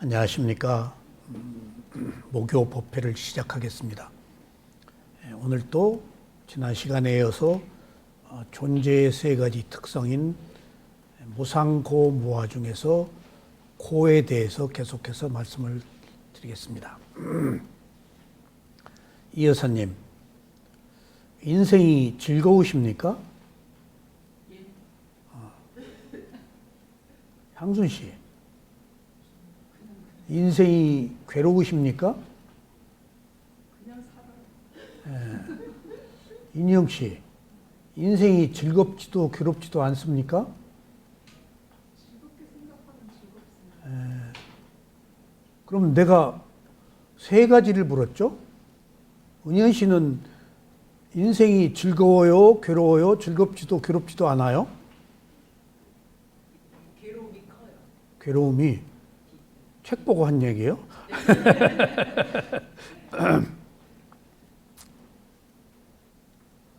안녕하십니까. 목요 법회를 시작하겠습니다. 오늘 또 지난 시간에 이어서 존재의 세 가지 특성인 무상고무화 중에서 고에 대해서 계속해서 말씀을 드리겠습니다. 이 여사님, 인생이 즐거우십니까? 향순 씨, 인생이 괴로우십니까? 그냥 살아요. 인영 씨, 인생이 즐겁지도 괴롭지도 않습니까? 즐겁게 생각하면 즐겁습니다. 그럼 내가 세 가지를 물었죠? 은현 씨는 인생이 즐거워요, 괴로워요, 즐겁지도 괴롭지도 않아요? 괴로움이 커요. 괴로움이 책 보고 한 얘기예요?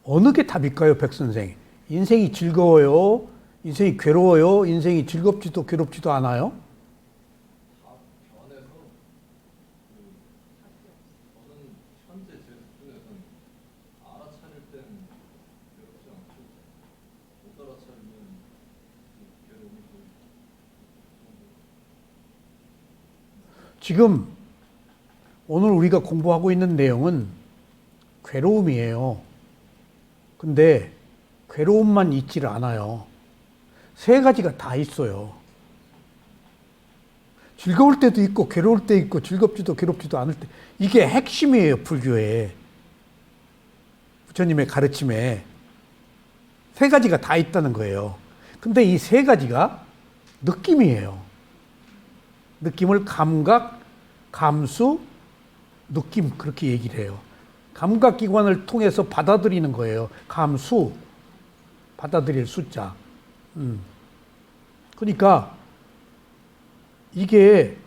어느 게 답일까요, 백 선생? 인생이 즐거워요, 인생이 괴로워요, 인생이 즐겁지도 괴롭지도 않아요? 다 변해서 저는 현재 제 수준에서는 알아차릴 땐 괴롭지 않고 못 알아차리면 괴로움이 좀 지금 오늘 우리가 공부하고 있는 내용은 괴로움이에요. 근데 괴로움만 있지를 않아요. 세 가지가 다 있어요. 즐거울 때도 있고 괴로울 때 있고 즐겁지도 괴롭지도 않을 때. 이게 핵심이에요, 불교에. 부처님의 가르침에 세 가지가 다 있다는 거예요. 근데 이 세 가지가 느낌이에요. 느낌을 감각, 감수, 느낌 그렇게 얘기를 해요. 감각기관을 통해서 받아들이는 거예요. 감수, 받아들일 숫자. 그러니까 이게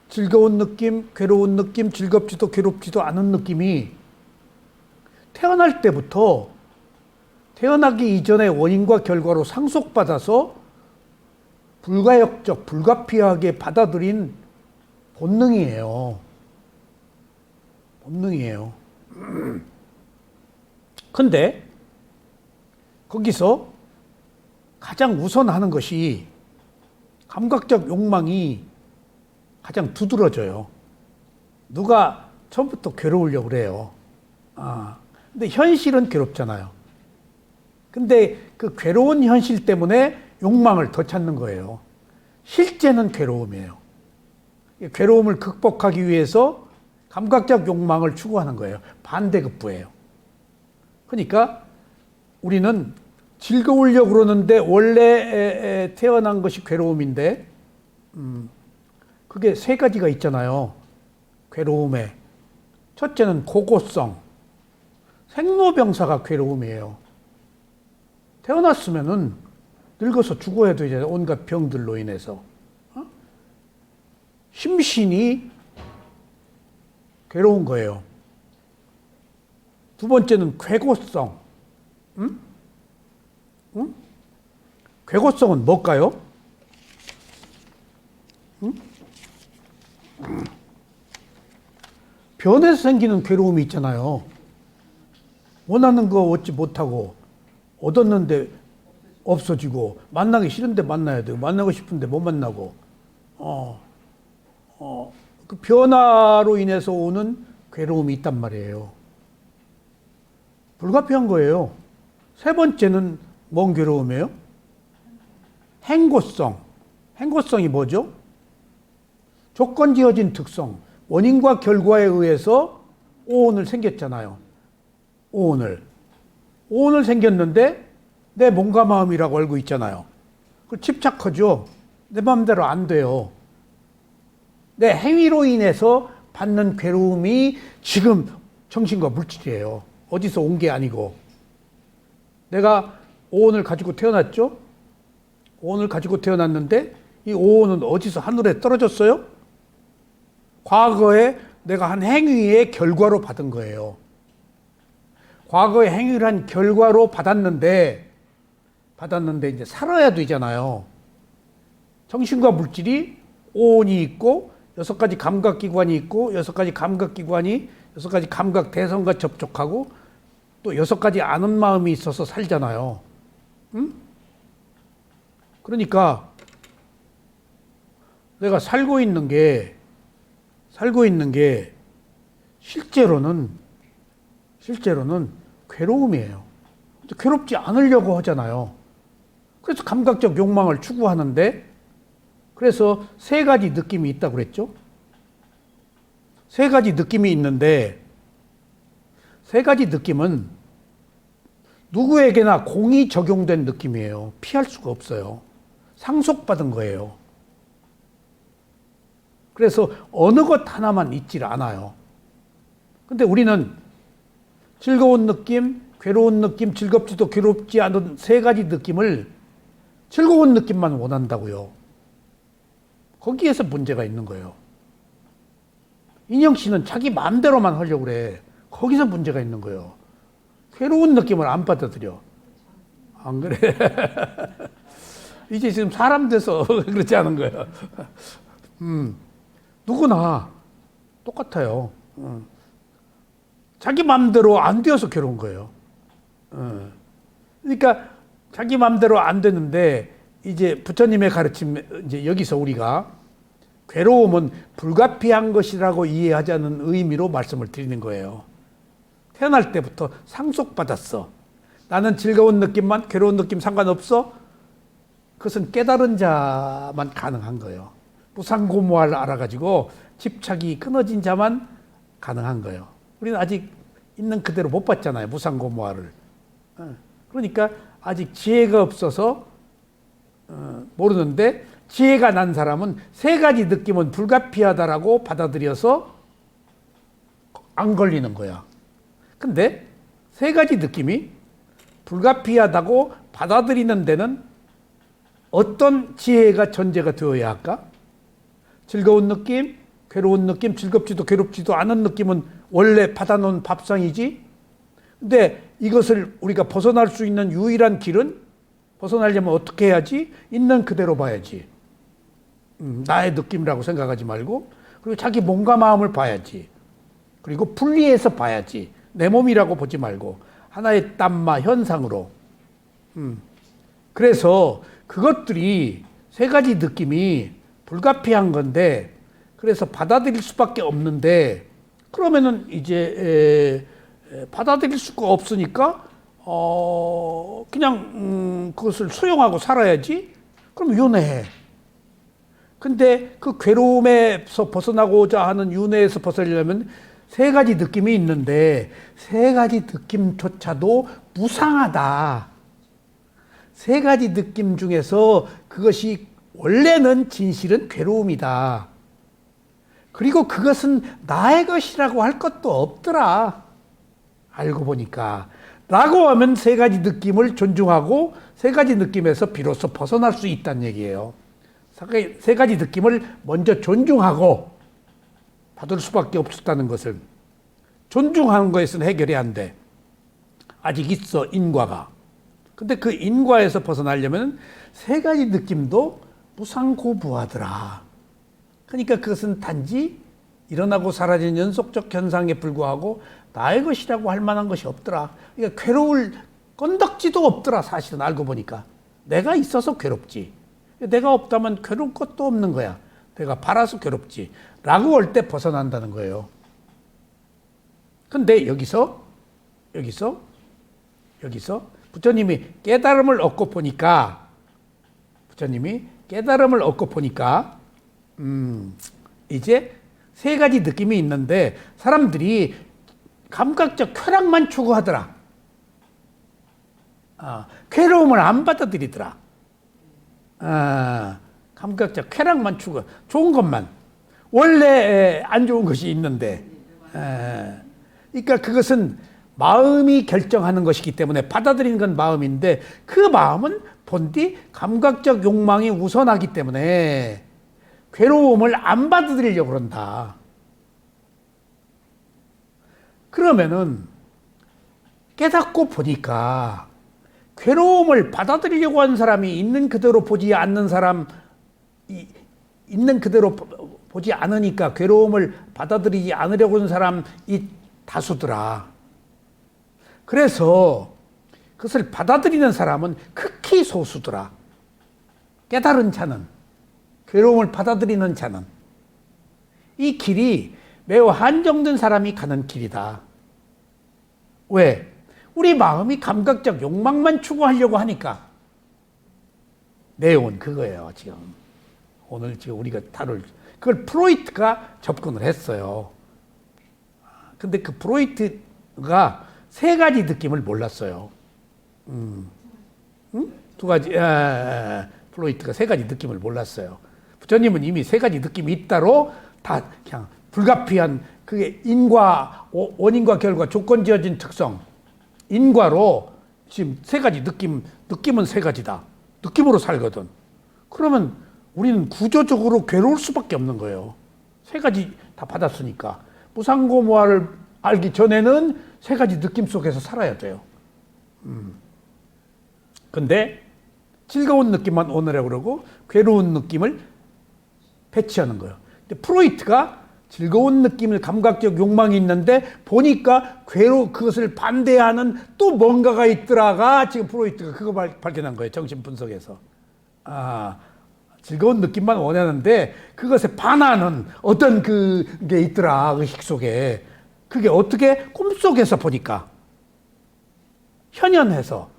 즐거운 느낌, 괴로운 느낌, 즐겁지도 괴롭지도 않은 느낌이 태어날 때부터 태어나기 이전의 원인과 결과로 상속받아서 불가역적, 불가피하게 받아들인 본능이에요. 본능이에요. 근데 거기서 가장 우선하는 것이 감각적 욕망이 가장 두드러져요. 누가 처음부터 괴로우려고 그래요. 근데 현실은 괴롭잖아요. 근데 그 괴로운 현실 때문에 욕망을 더 찾는 거예요. 실제는 괴로움이에요. 괴로움을 극복하기 위해서 감각적 욕망을 추구하는 거예요. 반대급부예요. 그러니까 우리는 즐거우려고 그러는데 원래 태어난 것이 괴로움인데 그게 세 가지가 있잖아요. 괴로움에. 첫째는 고고성. 생로병사가 괴로움이에요. 태어났으면은 늙어서 죽어야 되잖아요. 온갖 병들로 인해서. 심신이 괴로운 거예요. 두 번째는 괴고성. 괴고성은 뭘까요? 변해서 생기는 괴로움이 있잖아요. 원하는 거 얻지 못하고 얻었는데 없어지고 만나기 싫은데 만나야 되고 만나고 싶은데 못 만나고 그 변화로 인해서 오는 괴로움이 있단 말이에요. 불가피한 거예요. 세 번째는 뭔 괴로움이에요? 행고성. 행고성이 뭐죠? 조건지어진 특성. 원인과 결과에 의해서 오온을 생겼잖아요. 오온을 생겼는데 내 몸과 마음이라고 알고 있잖아요. 그 집착하죠. 내 마음대로 안 돼요. 내 행위로 인해서 받는 괴로움이 지금 정신과 물질이에요. 어디서 온 게 아니고. 내가 오온을 가지고 태어났죠? 오온을 가지고 태어났는데 이 오온은 어디서 하늘에 떨어졌어요? 과거에 내가 한 행위의 결과로 받은 거예요. 과거의 행위를 한 결과로 받았는데 이제 살아야 되잖아요. 정신과 물질이 오온이 있고 6가지 감각기관이 있고 6가지 감각기관이 6가지 감각 대성과 접촉하고 또 6가지 아는 마음이 있어서 살잖아요. 응? 그러니까 내가 살고 있는 게 실제로는 괴로움이에요. 괴롭지 않으려고 하잖아요. 그래서 감각적 욕망을 추구하는데, 그래서 3가지 느낌이 있다고 그랬죠. 3가지 느낌이 있는데 3가지 느낌은 누구에게나 공이 적용된 느낌이에요. 피할 수가 없어요. 상속받은 거예요. 그래서 어느 것 하나만 있질 않아요. 근데 우리는 즐거운 느낌, 괴로운 느낌, 즐겁지도 괴롭지 않은 3가지 느낌을 즐거운 느낌만 원한다고요. 거기에서 문제가 있는 거예요. 인형 씨는 자기 마음대로만 하려고 그래. 거기서 문제가 있는 거예요. 괴로운 느낌을 안 받아들여. 안 그래? 이제 지금 사람 돼서 그렇지 않은 거예요. 누구나 똑같아요. 자기 마음대로 안 되어서 괴로운 거예요. 그러니까 자기 마음대로 안 되는데, 이제 부처님의 가르침, 이제 여기서 우리가 괴로움은 불가피한 것이라고 이해하자는 의미로 말씀을 드리는 거예요. 태어날 때부터 상속받았어. 나는 즐거운 느낌만, 괴로운 느낌 상관없어. 그것은 깨달은 자만 가능한 거예요. 무상고무화를 알아가지고 집착이 끊어진 자만 가능한 거예요. 우리는 아직 있는 그대로 못 봤잖아요. 무상고무화를. 그러니까 아직 지혜가 없어서 모르는데, 지혜가 난 사람은 3가지 느낌은 불가피하다라고 받아들여서 안 걸리는 거야. 근데 3가지 느낌이 불가피하다고 받아들이는 데는 어떤 지혜가 전제가 되어야 할까? 즐거운 느낌, 괴로운 느낌, 즐겁지도 괴롭지도 않은 느낌은 원래 받아놓은 밥상이지. 근데 이것을 우리가 벗어날 수 있는 유일한 길은, 벗어나려면 어떻게 해야지? 있는 그대로 봐야지. 나의 느낌이라고 생각하지 말고, 그리고 자기 몸과 마음을 봐야지. 그리고 분리해서 봐야지. 내 몸이라고 보지 말고 하나의 땀마 현상으로. 그래서 그것들이 3가지 느낌이 불가피한 건데, 그래서 받아들일 수밖에 없는데, 그러면은 이제 받아들일 수가 없으니까 그냥 그것을 수용하고 살아야지. 그럼 윤회해. 근데 그 괴로움에서 벗어나고자 하는 윤회에서 벗어나려면 3가지 느낌이 있는데 3가지 느낌조차도 무상하다. 3가지 느낌 중에서 그것이 원래는 진실은 괴로움이다. 그리고 그것은 나의 것이라고 할 것도 없더라. 알고 보니까. 라고 하면 3가지 느낌을 존중하고 3가지 느낌에서 비로소 벗어날 수 있다는 얘기예요. 3가지 느낌을 먼저 존중하고 받을 수밖에 없었다는 것을. 존중하는 거에서는 해결이 안 돼. 아직 있어, 인과가. 근데 그 인과에서 벗어나려면 3가지 느낌도 무상고부하더라. 그러니까 그것은 단지 일어나고 사라지는 연속적 현상에 불과하고 나의 것이라고 할 만한 것이 없더라. 그러니까 괴로울 건덕지도 없더라. 사실은 알고 보니까. 내가 있어서 괴롭지. 내가 없다면 괴로울 것도 없는 거야. 내가 바라서 괴롭지. 라고 할 때 벗어난다는 거예요. 근데 여기서 부처님이 깨달음을 얻고 보니까, 이제 3가지 느낌이 있는데 사람들이 감각적 쾌락만 추구하더라. 괴로움을 안 받아들이더라. 감각적 쾌락만 추구, 좋은 것만. 원래 안 좋은 것이 있는데. 그러니까 그것은 마음이 결정하는 것이기 때문에 받아들이는 건 마음인데, 그 마음은 본디 감각적 욕망이 우선하기 때문에 괴로움을 안 받아들이려고 그런다. 그러면은 깨닫고 보니까 괴로움을 받아들이려고 하는 사람이 있는 그대로 보지 않는 사람이 있는 그대로 보지 않으니까 괴로움을 받아들이지 않으려고 하는 사람이 다수더라. 그래서 그것을 받아들이는 사람은 극히 소수더라. 깨달은 자는, 괴로움을 받아들이는 자는. 이 길이 매우 한정된 사람이 가는 길이다. 왜? 우리 마음이 감각적 욕망만 추구하려고 하니까. 내용은 그거예요, 지금. 오늘 지금 우리가 다룰, 그걸 프로이트가 접근을 했어요. 근데 그 프로이트가 세 가지 느낌을 몰랐어요. 응? 두 가지, 프로이트가 세 가지 느낌을 몰랐어요. 부처님은 이미 세 가지 느낌이 있다로 다 그냥 불가피한 그게 인과, 원인과 결과, 조건지어진 특성, 인과로 지금 세 가지 느낌은 세 가지다. 느낌으로 살거든. 그러면 우리는 구조적으로 괴로울 수밖에 없는 거예요. 세 가지 다 받았으니까. 무상고무화를 알기 전에는 세 가지 느낌 속에서 살아야 돼요. 근데 즐거운 느낌만 오느라고 그러고 괴로운 느낌을 배치하는 거예요. 근데 프로이트가 즐거운 느낌을 감각적 욕망이 있는데 보니까 그것을 반대하는 또 뭔가가 있더라가 지금 프로이트가 그거 발견한 거예요. 정신 분석에서. 즐거운 느낌만 원하는데 그것에 반하는 어떤 그게 있더라. 의식 속에. 그게 어떻게 꿈속에서 보니까 현현해서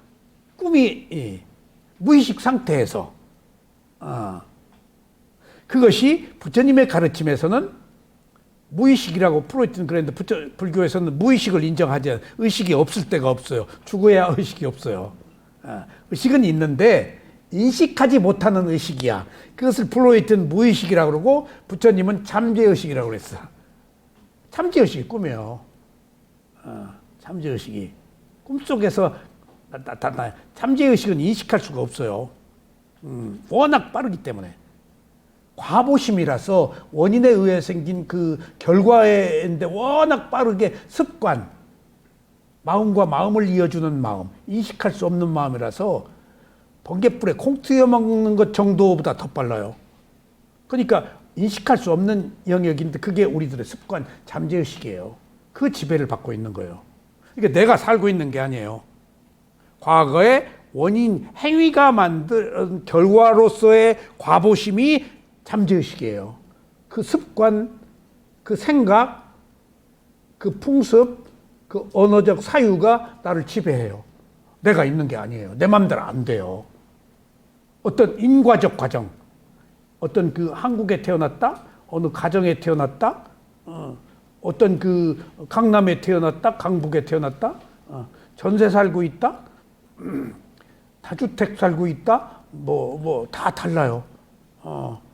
꿈이 무의식 상태에서 그것이 부처님의 가르침에서는 무의식이라고 프로이트는 그랬는데 불교에서는 무의식을 인정하지 않아요. 의식이 없을 때가 없어요. 죽어야 의식이 없어요. 의식은 있는데 인식하지 못하는 의식이야. 그것을 프로이트는 무의식이라고 그러고 부처님은 잠재의식이라고 그랬어. 잠재의식이 꿈이에요. 잠재의식이. 꿈속에서 나타나요. 잠재의식은 인식할 수가 없어요. 워낙 빠르기 때문에. 과보심이라서 원인에 의해 생긴 그 결과인데 워낙 빠르게 습관, 마음과 마음을 이어주는 마음, 인식할 수 없는 마음이라서 번갯불에 콩 튀어 먹는 것 정도보다 더 빨라요. 그러니까 인식할 수 없는 영역인데 그게 우리들의 습관, 잠재의식이에요. 그 지배를 받고 있는 거예요. 그러니까 내가 살고 있는 게 아니에요. 과거의 원인, 행위가 만든 결과로서의 과보심이 잠재의식이에요. 그 습관, 그 생각, 그 풍습, 그 언어적 사유가 나를 지배해요. 내가 있는 게 아니에요. 내 마음대로 안 돼요. 어떤 인과적 과정, 어떤 그 한국에 태어났다, 어느 가정에 태어났다, 어떤 그 강남에 태어났다, 강북에 태어났다, 전세 살고 있다, 다주택 살고 있다, 다 달라요.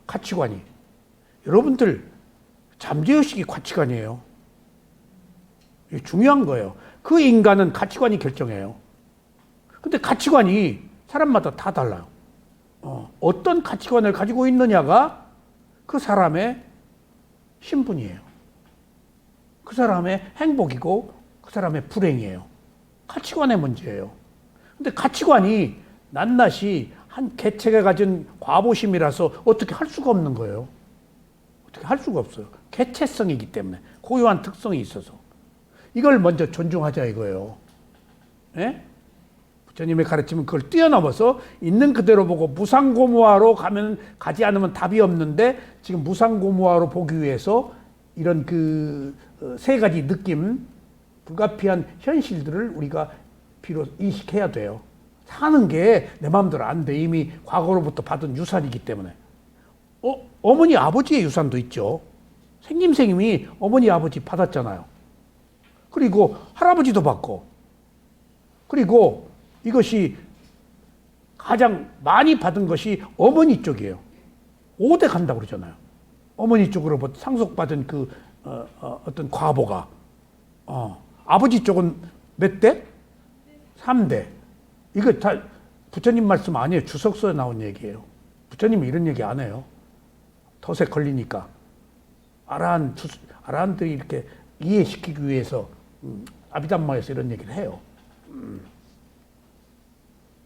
가치관이. 여러분들 잠재의식이 가치관이에요. 이게 중요한 거예요. 그 인간은 가치관이 결정해요. 근데 가치관이 사람마다 다 달라요. 어떤 가치관을 가지고 있느냐가 그 사람의 신분이에요. 그 사람의 행복이고 그 사람의 불행이에요. 가치관의 문제예요. 근데 가치관이 낱낱이 한 개체가 가진 과보심이라서 어떻게 할 수가 없는 거예요. 어떻게 할 수가 없어요. 개체성이기 때문에 고유한 특성이 있어서 이걸 먼저 존중하자 이거예요. 예? 부처님의 가르침은 그걸 뛰어넘어서 있는 그대로 보고 무상고무화로 가지 않으면 답이 없는데 지금 무상고무화로 보기 위해서 이런 그 세 가지 느낌, 불가피한 현실들을 우리가 비로소 인식해야 돼요. 사는 게 내 마음대로 안 돼. 이미 과거로부터 받은 유산이기 때문에. 어머니 아버지의 유산도 있죠. 생김생임이 어머니 아버지 받았잖아요. 그리고 할아버지도 받고. 그리고 이것이 가장 많이 받은 것이 어머니 쪽이에요. 5대 간다고 그러잖아요. 어머니 쪽으로부터 상속받은 그 어떤 과보가. 아버지 쪽은 몇 대? 3대. 이거 다 부처님 말씀 아니에요. 주석서에 나온 얘기예요. 부처님이 이런 얘기 안 해요. 덫에 걸리니까. 아라한들이 이렇게 이해시키기 위해서 아비담마에서 이런 얘기를 해요.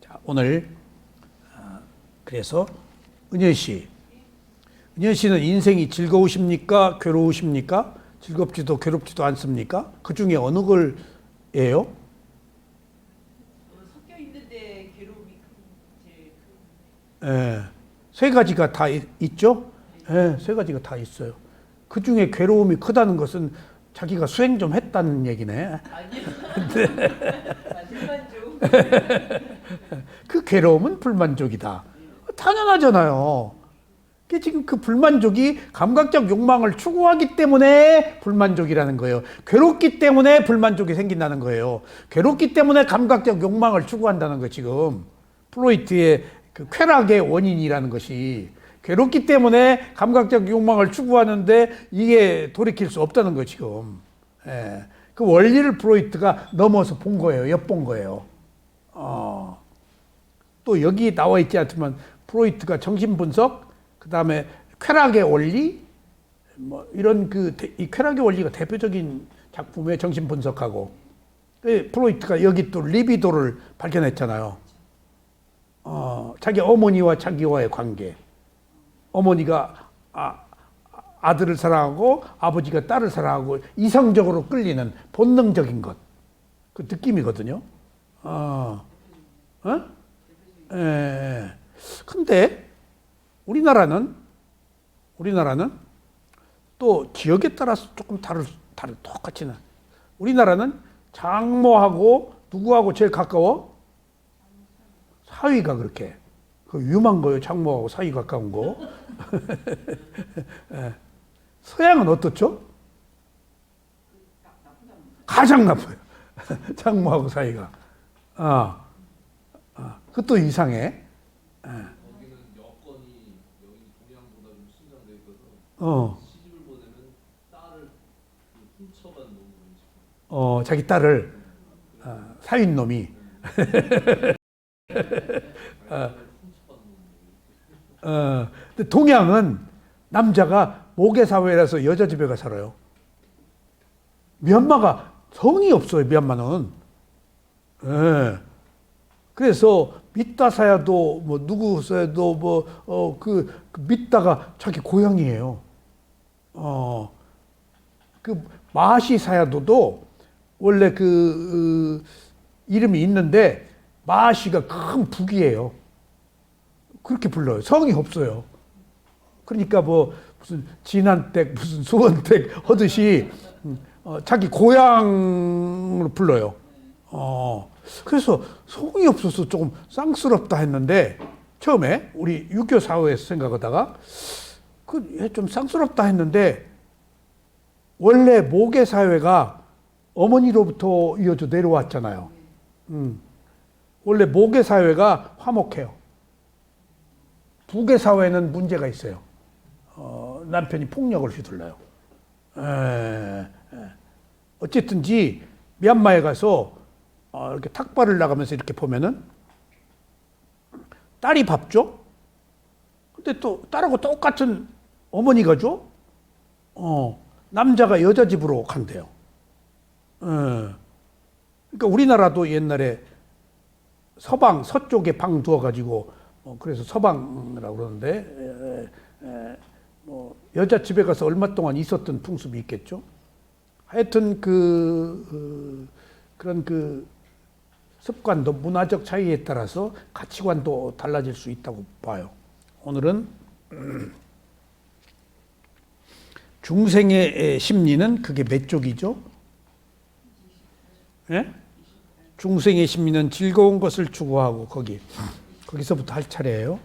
자, 오늘 그래서 은현 씨 은현 씨는 인생이 즐거우십니까? 괴로우십니까? 즐겁지도 괴롭지도 않습니까? 그 중에 어느 걸예요? 섞여 있는데 괴로움이 제일 예, 세 가지가 다 있죠? 예, 세 가지가 다 있어요. 그 중에 괴로움이 크다는 것은 자기가 수행 좀 했다는 얘기네. 아니요. 만족. 그 괴로움은 불만족이다. 당연하잖아요. 지금 그 불만족이 감각적 욕망을 추구하기 때문에 불만족이라는 거예요. 괴롭기 때문에 불만족이 생긴다는 거예요. 괴롭기 때문에 감각적 욕망을 추구한다는 거 지금 프로이트의 그 쾌락의 원인이라는 것이 괴롭기 때문에 감각적 욕망을 추구하는데 이게 돌이킬 수 없다는 거 지금. 예. 그 원리를 프로이트가 넘어서 본 거예요. 엿본 거예요. 또 여기 나와 있지 않지만 프로이트가 정신분석 그 다음에 쾌락의 원리, 뭐 이런 이 쾌락의 원리가 대표적인 작품의 정신 분석하고, 프로이트가 여기 또 리비도를 발견했잖아요. 자기 어머니와 자기와의 관계. 어머니가 아들을 사랑하고 아버지가 딸을 사랑하고 이성적으로 끌리는 본능적인 것. 그 느낌이거든요. 예. 근데 우리나라는 또 지역에 따라서 조금 똑같지는. 우리나라는 장모하고 누구하고 제일 가까워? 사위가 그렇게. 그 위험한 거예요. 장모하고 사위 가까운 거. 예. 서양은 어떻죠? 가장 나빠요. 장모하고 사이가. 그것도 이상해. 거기는 여건이 여기 동양보다 좀 신장돼 있어서 시집을 보내면 딸을 훔쳐간 놈으로 자기 딸을 사윈 놈이. 근데 동양은 남자가 모계 사회라서 여자 집에 가 살아요. 미얀마가 성이 없어요. 미얀마는. 예. 그래서 믿다 사야도 뭐 누구 사야도 뭐 그 믿다가 자기 고향이에요. 그 마시 사야도도 원래 그 이름이 있는데 마시가 큰 북이에요. 그렇게 불러요. 성이 없어요. 그러니까 뭐 무슨 진안댁 무슨 수원댁 하듯이 자기 고향으로 불러요. 그래서 성이 없어서 조금 쌍스럽다 했는데 처음에 우리 유교 사회에서 생각하다가 좀 쌍스럽다 했는데 원래 모계 사회가 어머니로부터 이어져 내려왔잖아요. 원래 모계 사회가 화목해요. 부계 사회는 문제가 있어요. 남편이 폭력을 휘둘러요. 어쨌든지 미얀마에 가서 이렇게 탁발을 나가면서 이렇게 보면은 딸이 밥 줘. 근데 또 딸하고 똑같은 어머니가 줘. 남자가 여자 집으로 간대요. 그러니까 우리나라도 옛날에 서쪽에 방 두어가지고 그래서 서방이라고 그러는데 뭐 여자 집에 가서 얼마 동안 있었던 풍습이 있겠죠. 하여튼 그런 습관도 문화적 차이에 따라서 가치관도 달라질 수 있다고 봐요. 오늘은 중생의 심리는 그게 몇 쪽이죠? 예? 중생의 심리는 즐거운 것을 추구하고 거기서부터 할 차례예요.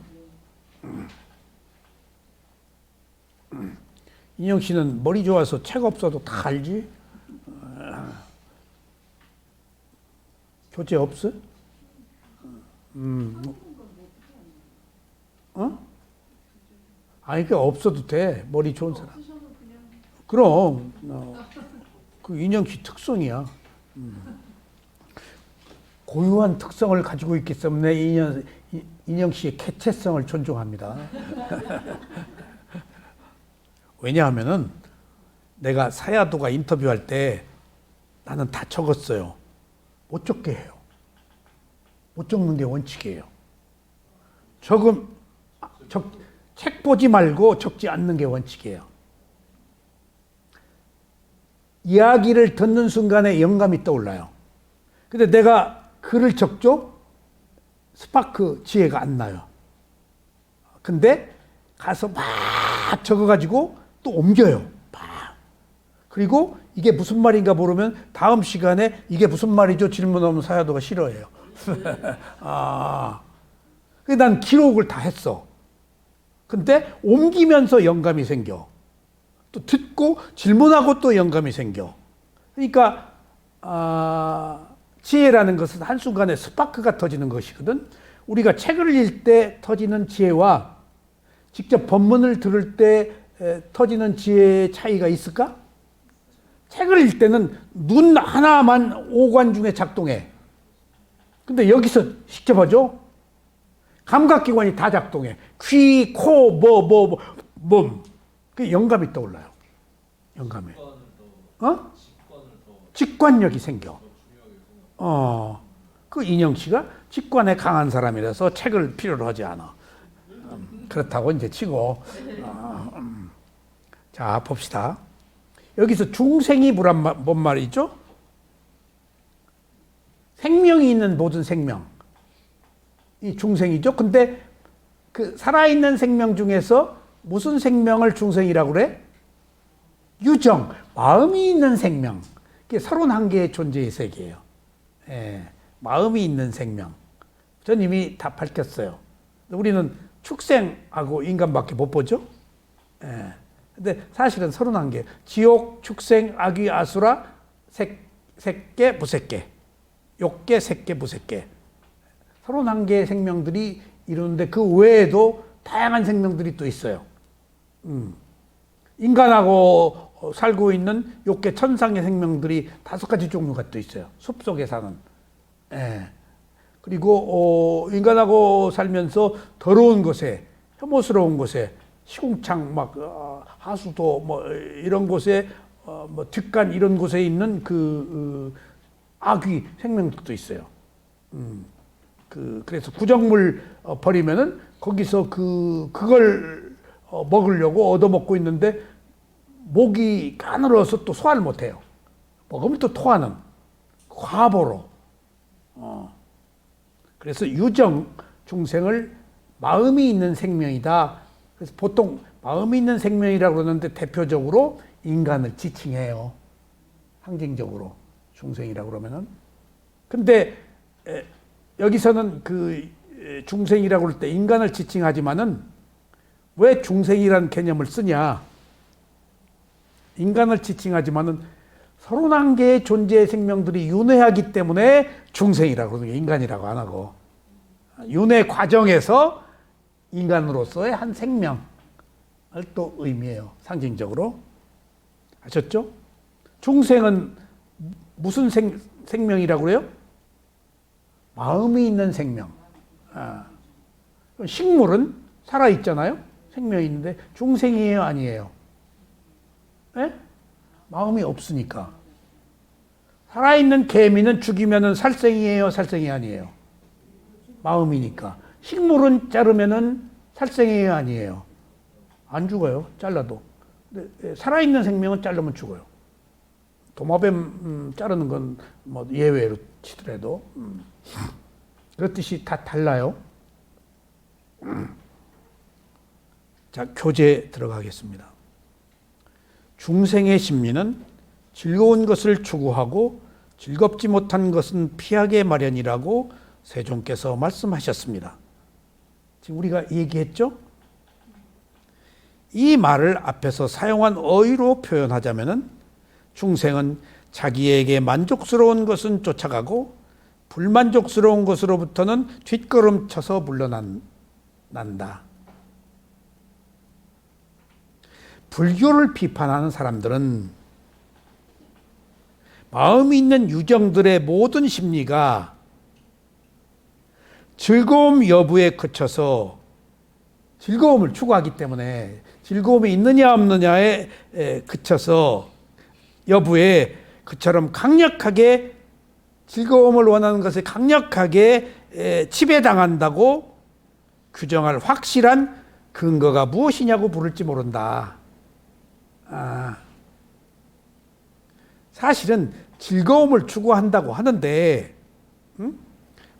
인영 씨는 머리 좋아서 책 없어도 다 알지? 교재 없어? 아니, 그 없어도 돼. 머리 좋은 사람. 그럼, 그 인영 씨 특성이야. 고유한 특성을 가지고 있기 때문에 인영 씨의 개체성을 존중합니다. 왜냐하면은 내가 사야도가 인터뷰할 때 나는 다 적었어요. 못 적게 해요. 못 적는 게 원칙이에요. 책 보지 말고 적지 않는 게 원칙이에요. 이야기를 듣는 순간에 영감이 떠올라요. 근데 내가 글을 적죠? 스파크 지혜가 안 나요. 근데 가서 막 적어가지고 또 옮겨요. 막. 그리고 이게 무슨 말인가 모르면 다음 시간에 이게 무슨 말이죠? 질문하면 사야도가 싫어해요. 난 기록을 다 했어. 근데 옮기면서 영감이 생겨. 또 듣고 질문하고 또 영감이 생겨. 그러니까 지혜라는 것은 한순간에 스파크가 터지는 것이거든. 우리가 책을 읽을 때 터지는 지혜와 직접 본문을 들을 때 터지는 지혜의 차이가 있을까? 책을 읽을 때는 눈 하나만 오관 중에 작동해. 근데 여기서 직접 하죠? 감각기관이 다 작동해. 귀, 코, 몸. 그 영감이 떠올라요. 영감이. 직관력이 생겨. 그 인영 씨가 직관에 강한 사람이라서 책을 필요로 하지 않아. 그렇다고 이제 치고. 자, 봅시다. 여기서 중생이 뭔 말이죠? 생명이 있는 모든 생명. 이 중생이죠. 근데 그 살아있는 생명 중에서 무슨 생명을 중생이라고 그래? 유정, 마음이 있는 생명. 그게 31개의 존재의 세계예요. 예, 마음이 있는 생명. 전 이미 다 밝혔어요. 우리는 축생하고 인간밖에 못 보죠. 예. 근데 사실은 31개. 지옥, 축생, 악귀, 아수라, 색계, 무색계. 욕계, 색계, 무색계. 31개의 생명들이 이루는데 그 외에도 다양한 생명들이 또 있어요. 인간하고 살고 있는 욕계 천상의 생명들이 5가지 종류가 또 있어요. 숲속에 사는. 예. 그리고 인간하고 살면서 더러운 곳에, 혐오스러운 곳에, 시궁창 막 하수도 뭐 이런 곳에 뭐 뒷간 이런 곳에 있는 그 악귀 생명들도 있어요. 그래서 구정물 버리면은 거기서 그걸 먹으려고 얻어먹고 있는데 목이 가늘어서 또 소화를 못해요. 먹으면 또 토하는 과보로. 그래서 유정 중생을 마음이 있는 생명이다. 그래서 보통 마음이 있는 생명이라고 그러는데 대표적으로 인간을 지칭해요. 상징적으로 중생이라고 그러면은. 근데 여기서는 그 중생이라고 할 때 인간을 지칭하지만은 왜 중생이라는 개념을 쓰냐? 인간을 지칭하지만은 31개의 존재의 생명들이 윤회하기 때문에 중생이라고 그러는 게 인간이라고 안 하고, 윤회 과정에서 인간으로서의 한 생명을 또 의미해요. 상징적으로. 아셨죠? 중생은 무슨 생명이라고 그래요? 마음이 있는 생명. 식물은 살아있잖아요? 생명이 있는데 중생이에요? 아니에요? 네? 마음이 없으니까. 살아있는 개미는 죽이면은 살생이에요? 살생이 아니에요? 마음이니까. 식물은 자르면은 살생이에요? 아니에요? 안 죽어요. 잘라도. 근데 살아있는 생명은 자르면 죽어요. 도마뱀 자르는 건 뭐 예외로 치더라도. 그렇듯이 다 달라요. 자, 교재 들어가겠습니다. 중생의 심리는 즐거운 것을 추구하고 즐겁지 못한 것은 피하게 마련이라고 세종께서 말씀하셨습니다. 지금 우리가 얘기했죠? 이 말을 앞에서 사용한 어휘로 표현하자면은 중생은 자기에게 만족스러운 것은 쫓아가고 불만족스러운 것으로부터는 뒷걸음쳐서 물러난다. 불교를 비판하는 사람들은 마음이 있는 유정들의 모든 심리가 즐거움 여부에 그쳐서 즐거움을 추구하기 때문에 즐거움이 있느냐 없느냐에 그쳐서 여부에 그처럼 강력하게 즐거움을 원하는 것에 강력하게 지배당한다고 규정할 확실한 근거가 무엇이냐고 물을지 모른다. 사실은 즐거움을 추구한다고 하는데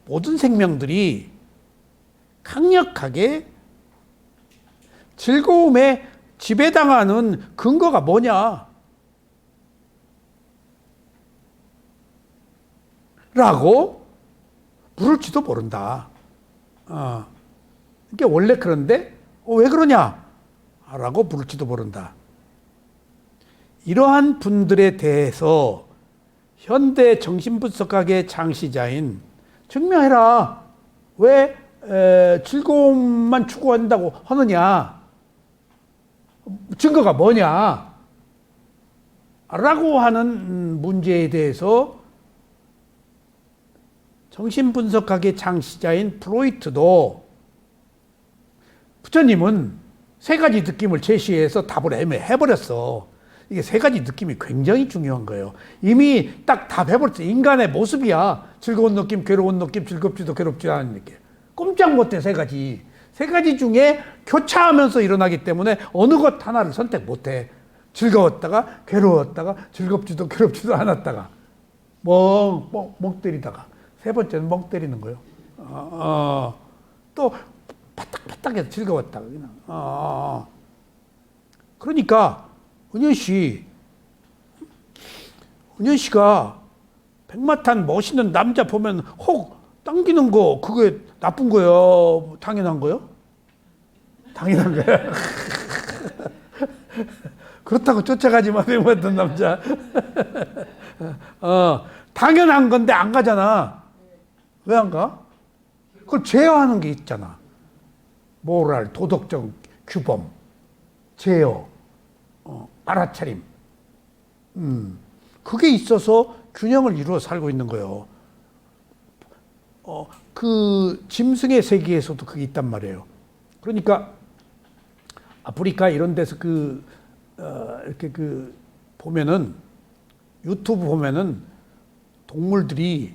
모든 생명들이 강력하게 즐거움에 지배당하는 근거가 뭐냐? 라고 물을지도 모른다. 이게 원래 그런데 왜 그러냐? 라고 물을지도 모른다. 이러한 분들에 대해서 현대 정신분석학의 창시자인 증명해라. 왜 즐거움만 추구한다고 하느냐? 증거가 뭐냐? 라고 하는 문제에 대해서 정신분석학의 창시자인 프로이트도 부처님은 세 가지 느낌을 제시해서 답을 해버렸어. 이게 세 가지 느낌이 굉장히 중요한 거예요. 이미 딱 답해버렸어. 인간의 모습이야. 즐거운 느낌, 괴로운 느낌, 즐겁지도 괴롭지도 않은 느낌. 꼼짝 못해 세 가지. 세 가지 중에 교차하면서 일어나기 때문에 어느 것 하나를 선택 못해. 즐거웠다가 괴로웠다가 즐겁지도 괴롭지도 않았다가 멍 때리다가 세 번째는 멍 때리는 거예요. 또 파딱파딱해서 즐거웠다가 그냥. 그러니까 은현 씨가 백마탄 멋있는 남자 보면 혹 당기는 거 그게 나쁜 거예요? 당연한 거요? 당연한 거야. 그렇다고 쫓아가지 마, 백마탄 남자. 당연한 건데 안 가잖아. 왜 안 가? 그걸 제어하는 게 있잖아. 모랄, 도덕적 규범, 제어, 알아차림. 그게 있어서 균형을 이루어 살고 있는 거예요. 그 짐승의 세계에서도 그게 있단 말이에요. 그러니까 아프리카 이런 데서 이렇게 보면은 유튜브 보면은 동물들이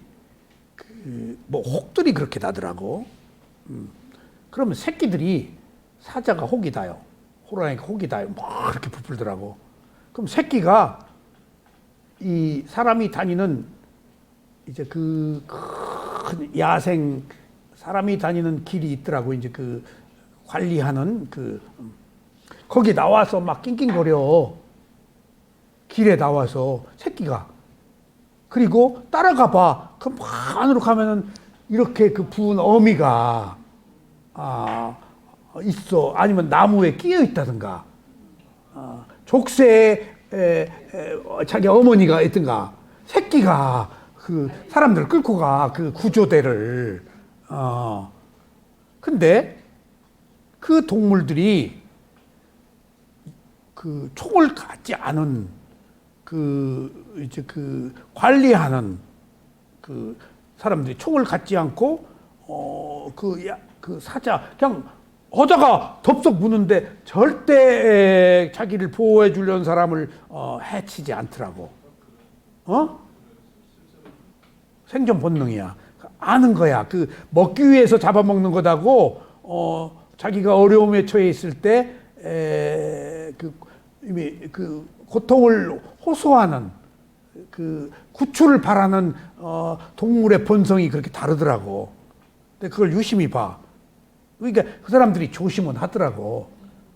혹들이 그렇게 나더라고. 그러면 새끼들이 사자가 혹이 다요. 호랑이가 혹이 다요. 막 이렇게 부풀더라고. 그럼 새끼가 이 사람이 다니는 이제 그 큰 야생 사람이 다니는 길이 있더라고. 이제 그 관리하는 거기 나와서 막 낑낑거려. 길에 나와서 새끼가. 그리고 따라가 봐. 그럼 막 안으로 가면은 이렇게 그 부은 어미가 있어. 아니면 나무에 끼어 있다든가. 족쇄에 자기 어머니가 있든가. 새끼가 그 사람들을 끌고 가. 그 구조대를. 근데 그 동물들이 그 총을 갖지 않은 이제 관리하는 그 사람들이 총을 갖지 않고 그 사자 그냥 어다가 덥석 무는데 절대 자기를 보호해 주려는 사람을 해치지 않더라고. 생존 본능이야. 아는 거야. 먹기 위해서 잡아먹는 거다고 자기가 어려움에 처해 있을 때 이미 고통을 호소하는 구출을 바라는 동물의 본성이 그렇게 다르더라고. 근데 그걸 유심히 봐. 그러니까 그 사람들이 조심은 하더라고.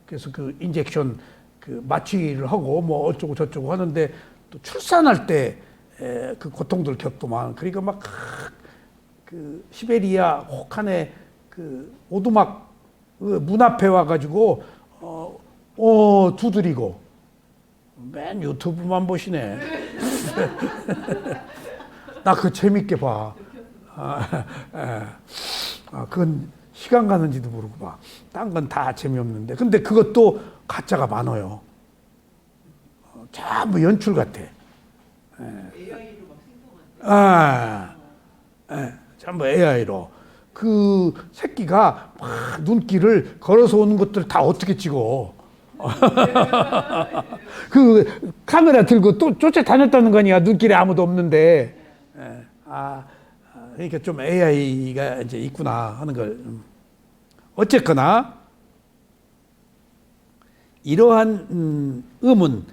그래서 인젝션 마취를 하고 뭐 어쩌고 저쩌고 하는데 또 출산할 때 그 고통들 겪더만. 그러니까 막 시베리아 혹한에 오두막 문 앞에 와가지고 두드리고 맨 유튜브만 보시네. 나 그거 재밌게 봐. 그건 시간 가는지도 모르고 봐. 딴 건 다 재미없는데. 근데 그것도 가짜가 많아요. 전부 연출 같아. AI로 막 생성한. 전부 AI로. 그 새끼가 막 눈길을 걸어서 오는 것들 다 어떻게 찍어. 그 카메라 들고 또 쫓아다녔다는 거니까 눈길에 아무도 없는데. 그러니까 좀 AI가 이제 있구나 하는 걸. 어쨌거나 이러한 의문,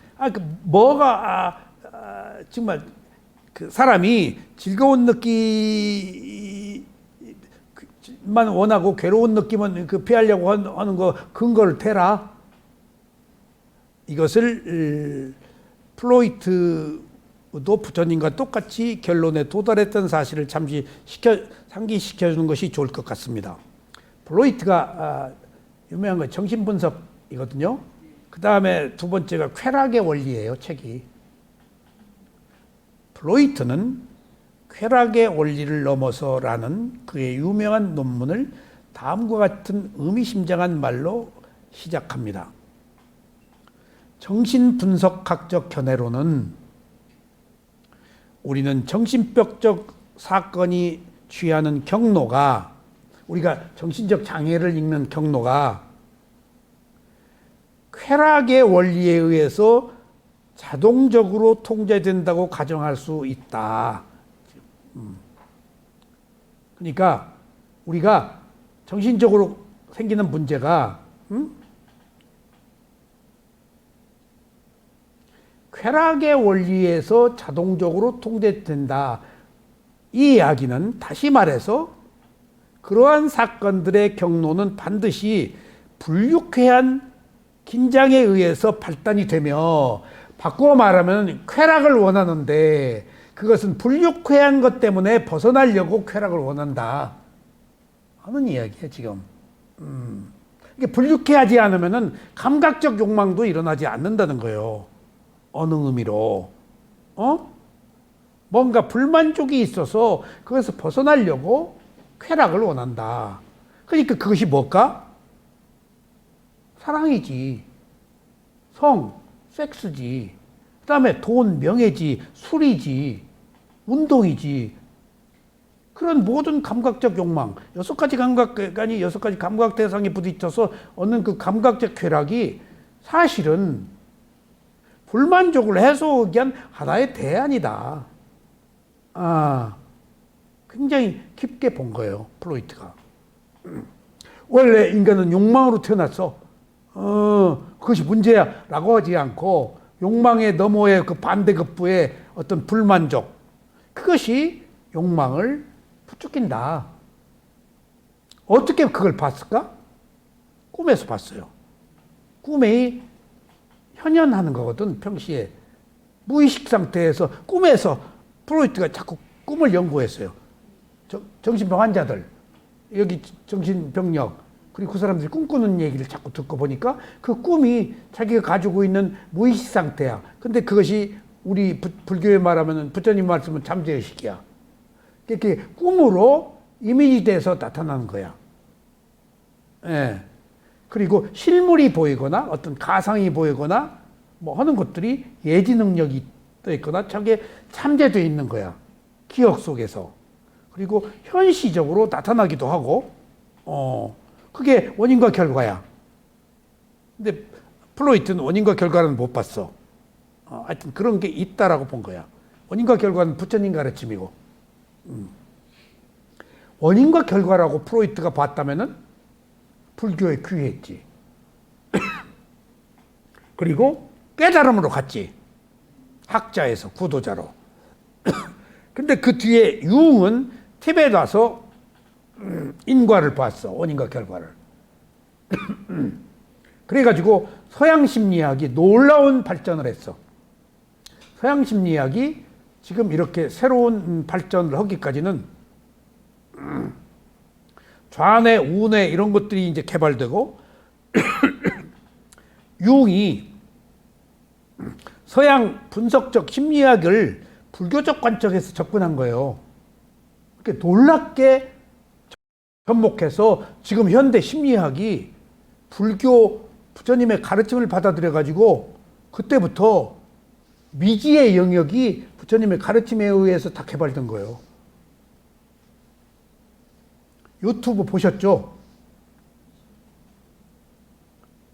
정말 그 사람이 즐거운 느낌만 원하고 괴로운 느낌은 그 피하려고 하는 거 근거를 대라. 이것을 플로이트도 부처님과 똑같이 결론에 도달했던 사실을 잠시 상기시켜 주는 것이 좋을 것 같습니다. 플로이트가 유명한 건 정신분석이거든요. 그 다음에 두 번째가 쾌락의 원리예요, 책이. 플로이트는 쾌락의 원리를 넘어서라는 그의 유명한 논문을 다음과 같은 의미심장한 말로 시작합니다. 정신분석학적 견해로는 우리는 정신병적 사건이 취하는 경로가, 우리가 정신적 장애를 읽는 경로가 쾌락의 원리에 의해서 자동적으로 통제된다고 가정할 수 있다. 그러니까 우리가 정신적으로 생기는 문제가 쾌락의 원리에서 자동적으로 통제된다. 이 이야기는 다시 말해서 그러한 사건들의 경로는 반드시 불유쾌한 긴장에 의해서 발단이 되며, 바꾸어 말하면 쾌락을 원하는데 그것은 불유쾌한 것 때문에 벗어나려고 쾌락을 원한다 하는 이야기예요, 지금. 이게 불유쾌하지 않으면은 감각적 욕망도 일어나지 않는다는 거예요. 어느 의미로. 뭔가 불만족이 있어서 그것에서 벗어나려고 쾌락을 원한다. 그러니까 그것이 뭘까? 사랑이지. 섹스지. 그 다음에 돈, 명예지. 술이지. 운동이지. 그런 모든 감각적 욕망, 여섯 가지 감각 대상에 부딪혀서 얻는 그 감각적 쾌락이 사실은 불만족을 해소하기 위한 하나의 대안이다. 굉장히 깊게 본 거예요, 플로이트가. 원래 인간은 욕망으로 태어났어. 그것이 문제야 라고 하지 않고, 욕망의 너머의 그 반대급부의 어떤 불만족, 그것이 욕망을 부추긴다. 어떻게 그걸 봤을까? 꿈에서 봤어요. 꿈이 현현하는 거거든, 평시에. 무의식 상태에서 꿈에서 프로이트가 자꾸 꿈을 연구했어요. 정신병 환자들, 여기 정신병력, 그리고 그 사람들이 꿈꾸는 얘기를 자꾸 듣고 보니까 그 꿈이 자기가 가지고 있는 무의식 상태야. 근데 그것이 우리 불교에 말하면, 부처님 말씀은 잠재의식이야. 이렇게 꿈으로 이미지 돼서 나타나는 거야. 예. 그리고 실물이 보이거나 어떤 가상이 보이거나 뭐 하는 것들이 예지 능력이 떠 있거나 저게 참재되어 있는 거야. 기억 속에서. 그리고 현시적으로 나타나기도 하고, 그게 원인과 결과야. 근데 플로이트는 원인과 결과는 못 봤어. 하여튼 그런 게 있다라고 본 거야. 원인과 결과는 부처님 가르침이고. 원인과 결과라고 프로이트가 봤다면은 불교에 귀했지. 그리고 깨달음으로 갔지. 학자에서 구도자로. 근데 그 뒤에 융은 티베트 와서 인과를 봤어. 원인과 결과를. 그래가지고 서양 심리학이 놀라운 발전을 했어. 서양 심리학이 지금 이렇게 새로운 발전을 하기까지는 좌뇌, 우뇌 이런 것들이 이제 개발되고 융이 서양 분석적 심리학을 불교적 관점에서 접근한 거예요. 이렇게 놀랍게 접목해서 지금 현대 심리학이 불교 부처님의 가르침을 받아들여 가지고 그때부터 미지의 영역이 부처님의 가르침에 의해서 다 개발된 거예요. 유튜브 보셨죠?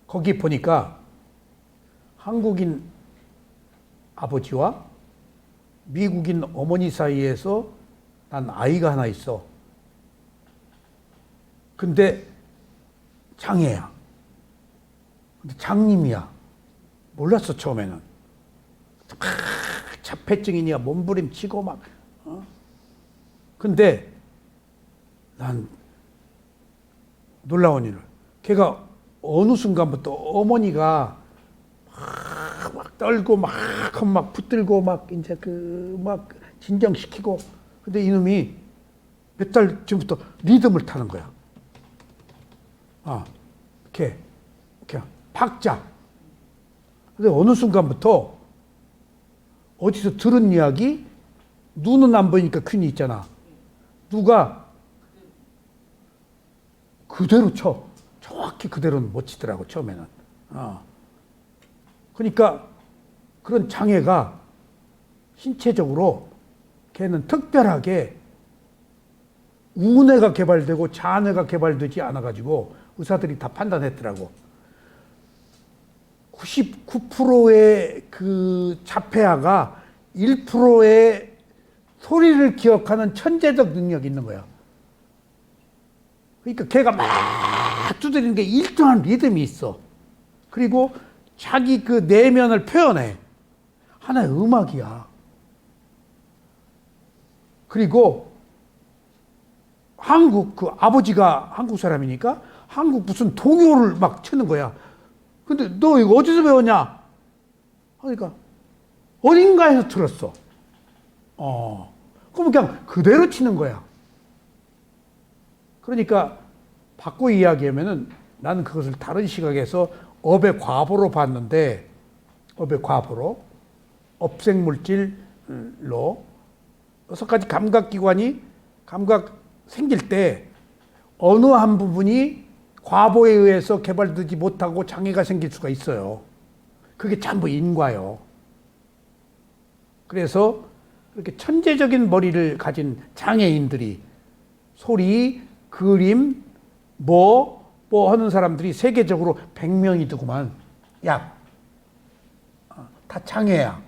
거기 보니까 한국인 아버지와 미국인 어머니 사이에서 난 아이가 하나 있어. 근데 장애야. 근데 장님이야. 몰랐어, 처음에는. 자폐증이냐, 몸부림치고 막. 근데 난 놀라운 일을. 걔가 어느 순간부터 어머니가 막 떨고 막 붙들고 막 이제 막 진정시키고. 근데 이놈이 몇 달 전부터 리듬을 타는 거야. 이렇게 박자. 근데 어느 순간부터 어디서 들은 이야기, 눈은 안 보이니까 퀸이 있잖아. 누가 그대로 쳐. 정확히 그대로는 못 치더라고, 처음에는. 그러니까 그런 장애가 신체적으로 걔는 특별하게 우뇌가 개발되고 자뇌가 개발되지 않아가지고 의사들이 다 판단했더라고. 99%의 그 자폐아가 1%의 소리를 기억하는 천재적 능력이 있는 거야. 그러니까 걔가 막 두드리는 게 일정한 리듬이 있어. 그리고 자기 그 내면을 표현해. 하나의 음악이야. 그리고 한국, 그 아버지가 한국 사람이니까 한국 무슨 동요를 막 치는 거야. 근데 너 이거 어디서 배웠냐? 그러니까 어딘가에서 들었어. 그럼 그냥 그대로 치는 거야. 그러니까 바꿔 이야기하면은 나는 그것을 다른 시각에서 업의 과보로 봤는데, 업의 과보로, 업생물질로 6가지 감각기관이 감각 생길 때 어느 한 부분이 과보에 의해서 개발되지 못하고 장애가 생길 수가 있어요. 그게 전부 인과요. 그래서 그렇게 천재적인 머리를 가진 장애인들이 소리, 그림, 뭐 하는 사람들이 세계적으로 100명이더구만. 약. 다 장애야.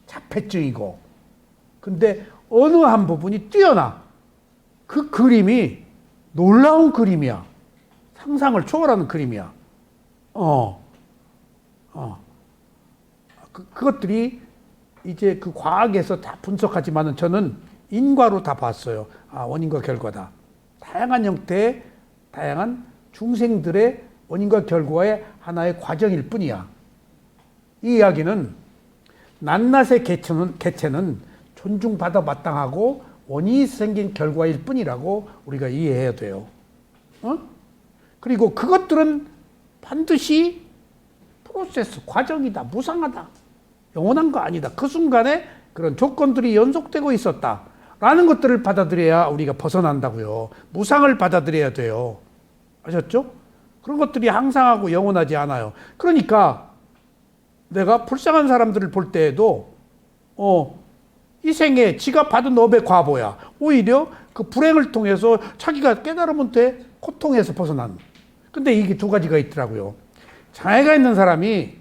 자폐증이고. 근데 어느 한 부분이 뛰어나. 그 그림이 놀라운 그림이야. 상상을 초월하는 그림이야. 그것들이 이제 그 과학에서 다 분석하지만은 저는 인과로 다 봤어요. 원인과 결과다. 다양한 형태의 다양한 중생들의 원인과 결과의 하나의 과정일 뿐이야. 이 이야기는 낱낱의 개체는 존중받아 마땅하고 원인이 생긴 결과일 뿐이라고 우리가 이해해야 돼요. 그리고 그것들은 반드시 프로세스, 과정이다. 무상하다. 영원한 거 아니다. 그 순간에 그런 조건들이 연속되고 있었다. 라는 것들을 받아들여야 우리가 벗어난다고요. 무상을 받아들여야 돼요. 아셨죠? 그런 것들이 항상하고 영원하지 않아요. 그러니까 내가 불쌍한 사람들을 볼 때에도 이 생에 지가 받은 업의 과보야. 오히려 그 불행을 통해서 자기가 깨달으면 돼. 고통에서 벗어난. 근데 이게 두 가지가 있더라고요. 장애가 있는 사람이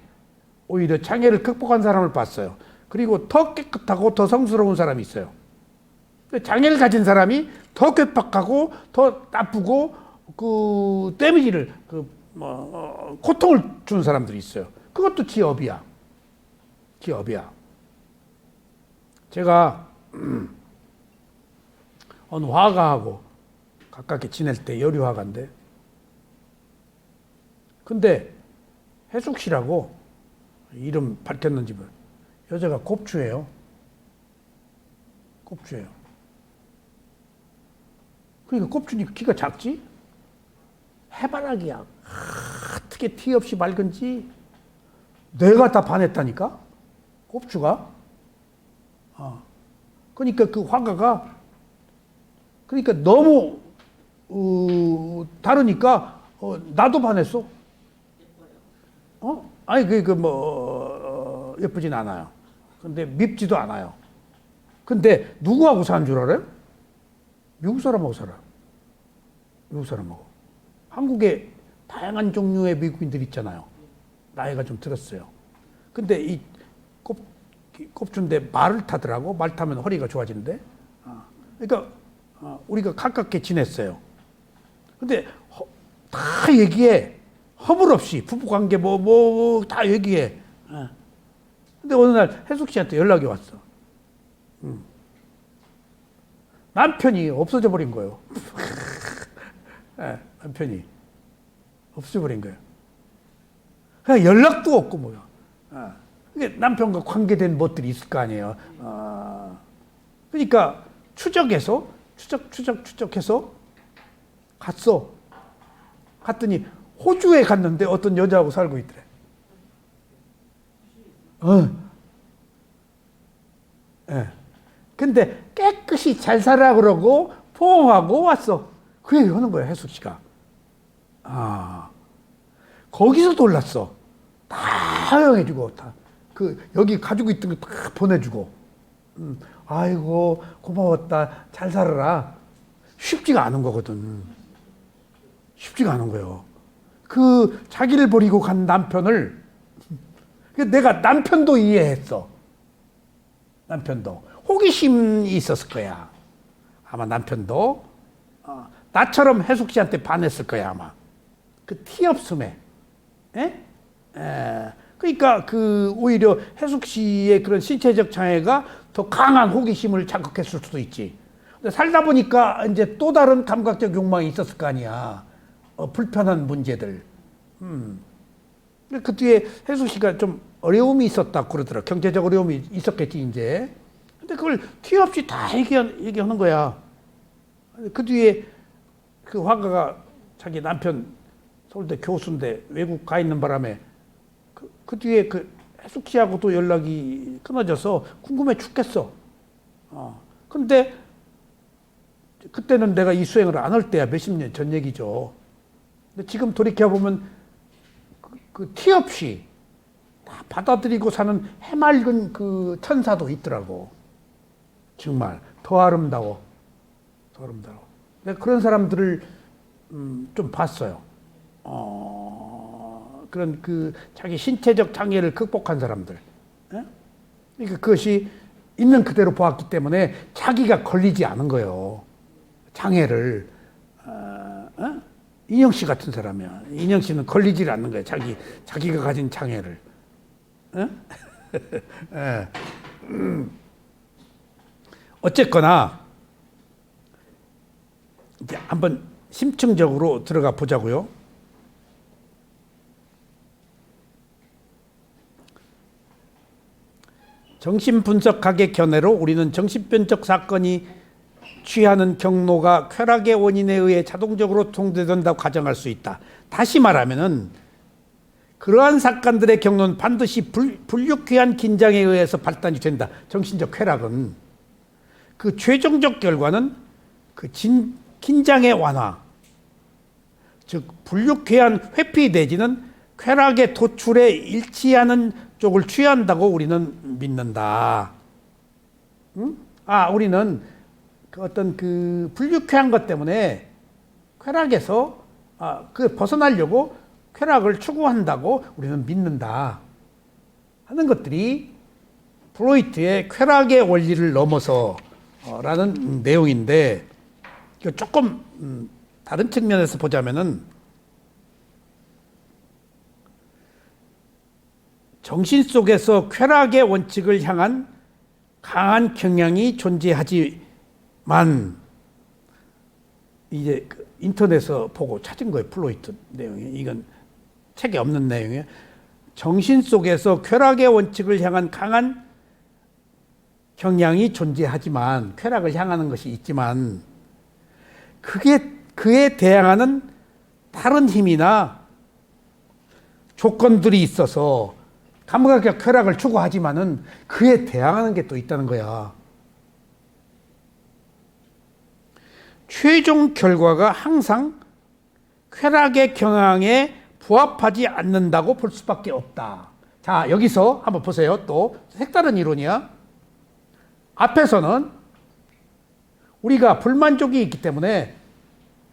오히려 장애를 극복한 사람을 봤어요. 그리고 더 깨끗하고 더 성스러운 사람이 있어요. 장애를 가진 사람이 더 괴팍하고 더 나쁘고 그 데미지를 고통을 준 사람들이 있어요. 그것도 지업이야. 지업이야. 제가 어느 화가하고 가깝게 지낼 때 여류화가인데, 근데 해숙 씨라고 이름 밝혔는지 모르. 여자가 곱추예요. 곱추예요. 그러니까 곱추니까 키가 작지? 해바라기야. 어떻게 티 없이 맑은지 내가 다 반했다니까? 곱추가. 그러니까 그 화가가 그러니까 너무 다르니까 나도 반했어. 아니 예쁘진 않아요. 근데 밉지도 않아요. 근데 누구하고 사는 줄 알아요? 미국 사람하고 살아요. 미국 사람하고. 한국에 다양한 종류의 미국인들 있잖아요. 나이가 좀 들었어요. 근데 이 꼽주인데 말을 타더라고. 말 타면 허리가 좋아진대. 그러니까 우리가 가깝게 지냈어요. 근데 다 얘기해. 허물없이 부부관계 뭐 다 얘기해. 근데 어느 날 혜숙 씨한테 연락이 왔어. 남편이 없어져 버린 거예요. 남편이 없어져 버린 거예요. 그냥 연락도 없고 뭐야. 이게 남편과 관계된 것들이 있을 거 아니에요. 그러니까 추적해서 갔어. 갔더니 호주에 갔는데 어떤 여자하고 살고 있더래. 예. 근데 깨끗이 잘 살아 그러고 포옹하고 왔어. 그 얘기 하는 거야, 혜숙 씨가. 거기서 놀랐어. 다 허용해주고, 다. 여기 가지고 있던 거 다 보내주고. 아이고, 고마웠다. 잘 살아라. 쉽지가 않은 거거든. 쉽지가 않은 거예요. 자기를 버리고 간 남편을, 내가 남편도 이해했어. 남편도. 호기심이 있었을 거야. 아마 남편도. 나처럼 혜숙 씨한테 반했을 거야, 아마. 티 없음에. 그러니까 오히려 혜숙 씨의 그런 신체적 장애가 더 강한 호기심을 자극했을 수도 있지. 근데 살다 보니까 이제 또 다른 감각적 욕망이 있었을 거 아니야. 불편한 문제들. 그 뒤에 혜숙 씨가 좀 어려움이 있었다 그러더라. 경제적 어려움이 있었겠지, 이제. 근데 그걸 티 없이 다 얘기하는 거야. 그 뒤에 그 화가가 자기 남편 서울대 교수인데 외국 가 있는 바람에 그 뒤에 혜숙 씨하고도 연락이 끊어져서 궁금해 죽겠어. 근데 그때는 내가 이 수행을 안 할 때야. 몇십 년 전 얘기죠. 근데 지금 돌이켜보면 티 없이 다 받아들이고 사는 해맑은 천사도 있더라고. 정말 더 아름다워. 내가 그런 사람들을 좀 봤어요. 그런 자기 신체적 장애를 극복한 사람들. 그러니까 그것이 있는 그대로 보았기 때문에 자기가 걸리지 않은 거예요. 장애를. 인영 씨 같은 사람이야. 인영 씨는 걸리질 않는 거예요. 자기가 가진 장애를. 어쨌거나 이제 한번 심층적으로 들어가 보자고요. 정신분석학의 견해로 우리는 정신변적 사건이 취하는 경로가 쾌락의 원인에 의해 자동적으로 통제된다고 가정할 수 있다. 다시 말하면은 그러한 사건들의 경로는 반드시 불유쾌한 긴장에 의해서 발단이 된다. 정신적 쾌락은 최종적 결과는 긴장의 완화, 즉 불유쾌한 회피 내지는 쾌락의 도출에 일치하는 쪽을 취한다고 우리는 믿는다. 우리는 어떤 불유쾌한 것 때문에 쾌락에서 벗어나려고 쾌락을 추구한다고 우리는 믿는다 하는 것들이 프로이트의 쾌락의 원리를 넘어서 라는 내용인데, 조금 다른 측면에서 보자면은 정신 속에서 쾌락의 원칙을 향한 강한 경향이 존재하지만, 이제 인터넷에서 보고 찾은 거예요. 플로이트 내용이. 이건 책에 없는 내용이에요. 정신 속에서 쾌락의 원칙을 향한 강한 경향이 존재하지만, 쾌락을 향하는 것이 있지만, 그에 대항하는 다른 힘이나 조건들이 있어서 감각적 쾌락을 추구하지만은 그에 대항하는 게 또 있다는 거야. 최종 결과가 항상 쾌락의 경향에 부합하지 않는다고 볼 수밖에 없다. 자, 여기서 한번 보세요. 또 색다른 이론이야. 앞에서는 우리가 불만족이 있기 때문에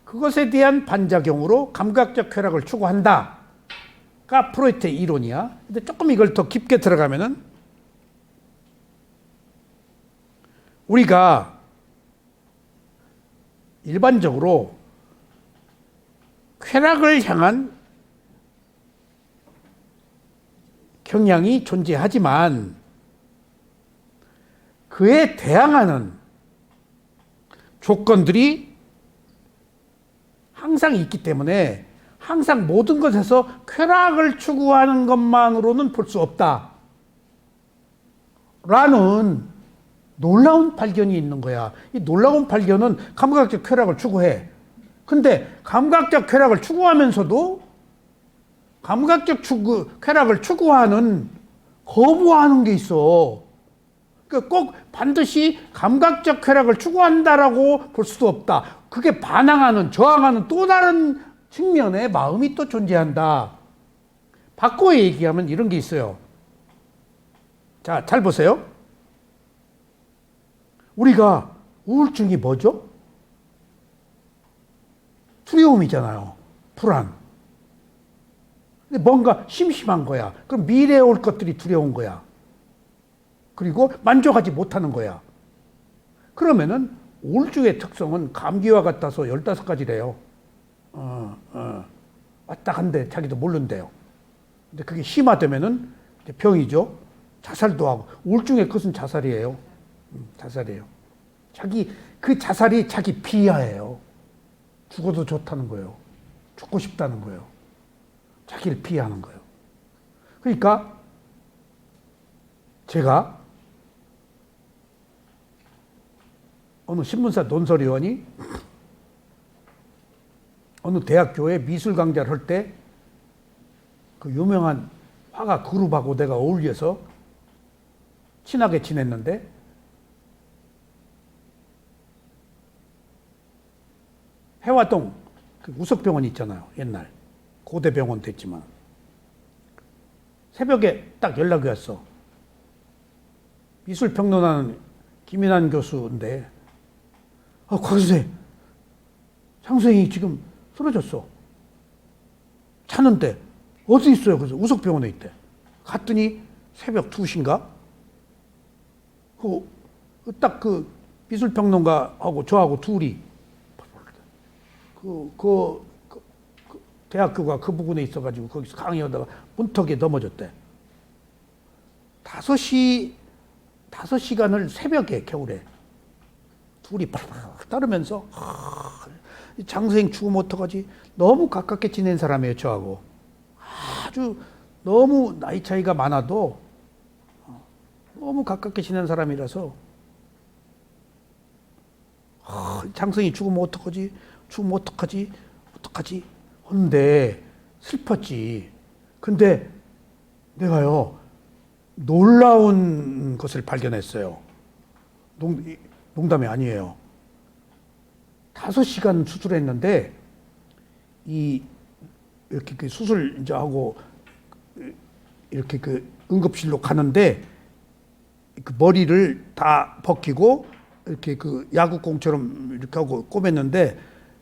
그것에 대한 반작용으로 감각적 쾌락을 추구한다가 프로이트의 이론이야. 근데 조금 이걸 더 깊게 들어가면은 우리가 일반적으로 쾌락을 향한 경향이 존재하지만 그에 대항하는 조건들이 항상 있기 때문에 항상 모든 것에서 쾌락을 추구하는 것만으로는 볼 수 없다. 라는 놀라운 발견이 있는 거야. 이 놀라운 발견은 감각적 쾌락을 추구해. 근데 감각적 쾌락을 추구하면서도 감각적 쾌락을 추구하는 거부하는 게 있어. 그러니까 꼭 반드시 감각적 쾌락을 추구한다라고 볼 수도 없다. 그게 반항하는, 저항하는 또 다른 측면의 마음이 또 존재한다. 바꿔 얘기하면 이런 게 있어요. 자, 잘 보세요. 우리가 우울증이 뭐죠? 두려움이잖아요. 불안. 근데 뭔가 심심한 거야. 그럼 미래에 올 것들이 두려운 거야. 그리고 만족하지 못하는 거야. 그러면은 우울증의 특성은 감기와 같아서 15가지래요. 왔다 간대 자기도 모른대요. 근데 그게 심화되면은 병이죠. 자살도 하고. 우울증의 끝은 자살이에요. 자살이에요. 그 자살이 자기 비하예요. 죽어도 좋다는 거예요. 죽고 싶다는 거예요. 자기를 비하하는 거예요. 그러니까 제가 어느 신문사 논설위원이 어느 대학교에 미술 강좌를 할 때 그 유명한 화가 그룹하고 내가 어울려서 친하게 지냈는데 해화동 그 우석병원 있잖아요. 옛날 고대병원 됐지만 새벽에 딱 연락이 왔어. 미술평론하는 김인환 교수인데 곽 선생님, 장 선생이 지금 쓰러졌어. 자는데 어디 있어요? 그래서 우석병원에 있대. 갔더니 새벽 2시인가? 딱 그 미술평론가하고 저하고 둘이 대학교가 그 부근에 있어가지고 거기서 강의하다가 문턱에 넘어졌대. 5시간을 새벽에 겨울에 둘이 팍팍 따르면서 장 선생 죽으면 어떡하지? 너무 가깝게 지낸 사람이에요, 저하고. 아주 너무 나이 차이가 많아도 너무 가깝게 지낸 사람이라서 장 선생이 죽으면 어떡하지? 죽으면 어떡하지? 하는데 슬펐지. 근데 내가요 놀라운 것을 발견했어요. 농담이 아니에요. 5시간 수술했는데 이렇게 그 수술 이제 하고 이렇게 그 응급실로 가는데 그 머리를 다 벗기고 이렇게 그 야구공처럼 이렇게 하고 꿰맸는데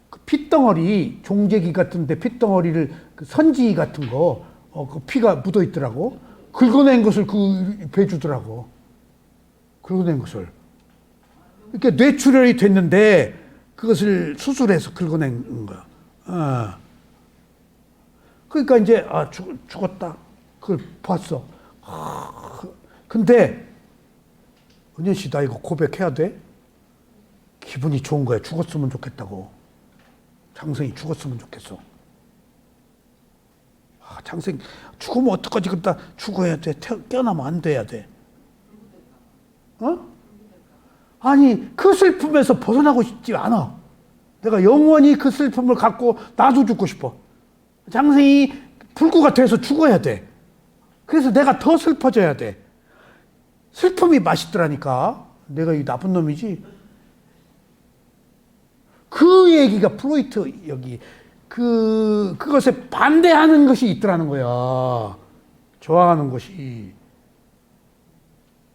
그 핏덩어리 종재기 같은데 핏덩어리를 그 선지 같은 거 그 피가 묻어 있더라고. 긁어낸 것을 그 배주더라고. 긁어낸 것을. 이렇게 뇌출혈이 됐는데 그것을 수술해서 긁어낸 거야. 그러니까 이제 죽었다. 그걸 봤어. 근데 은현 씨, 나 이거 고백해야 돼? 기분이 좋은 거야. 죽었으면 좋겠다고. 장성이 죽었으면 좋겠어. 장성이 죽으면 어떡하지? 그러다 죽어야 돼. 깨어나면 안 돼야 돼. 아니, 그 슬픔에서 벗어나고 싶지 않아. 내가 영원히 그 슬픔을 갖고 나도 죽고 싶어. 장생이 불구가 돼서 죽어야 돼. 그래서 내가 더 슬퍼져야 돼. 슬픔이 맛있더라니까. 내가 이 나쁜 놈이지. 그 얘기가 프로이트 여기 그것에 반대하는 것이 있더라는 거야. 좋아하는 것이.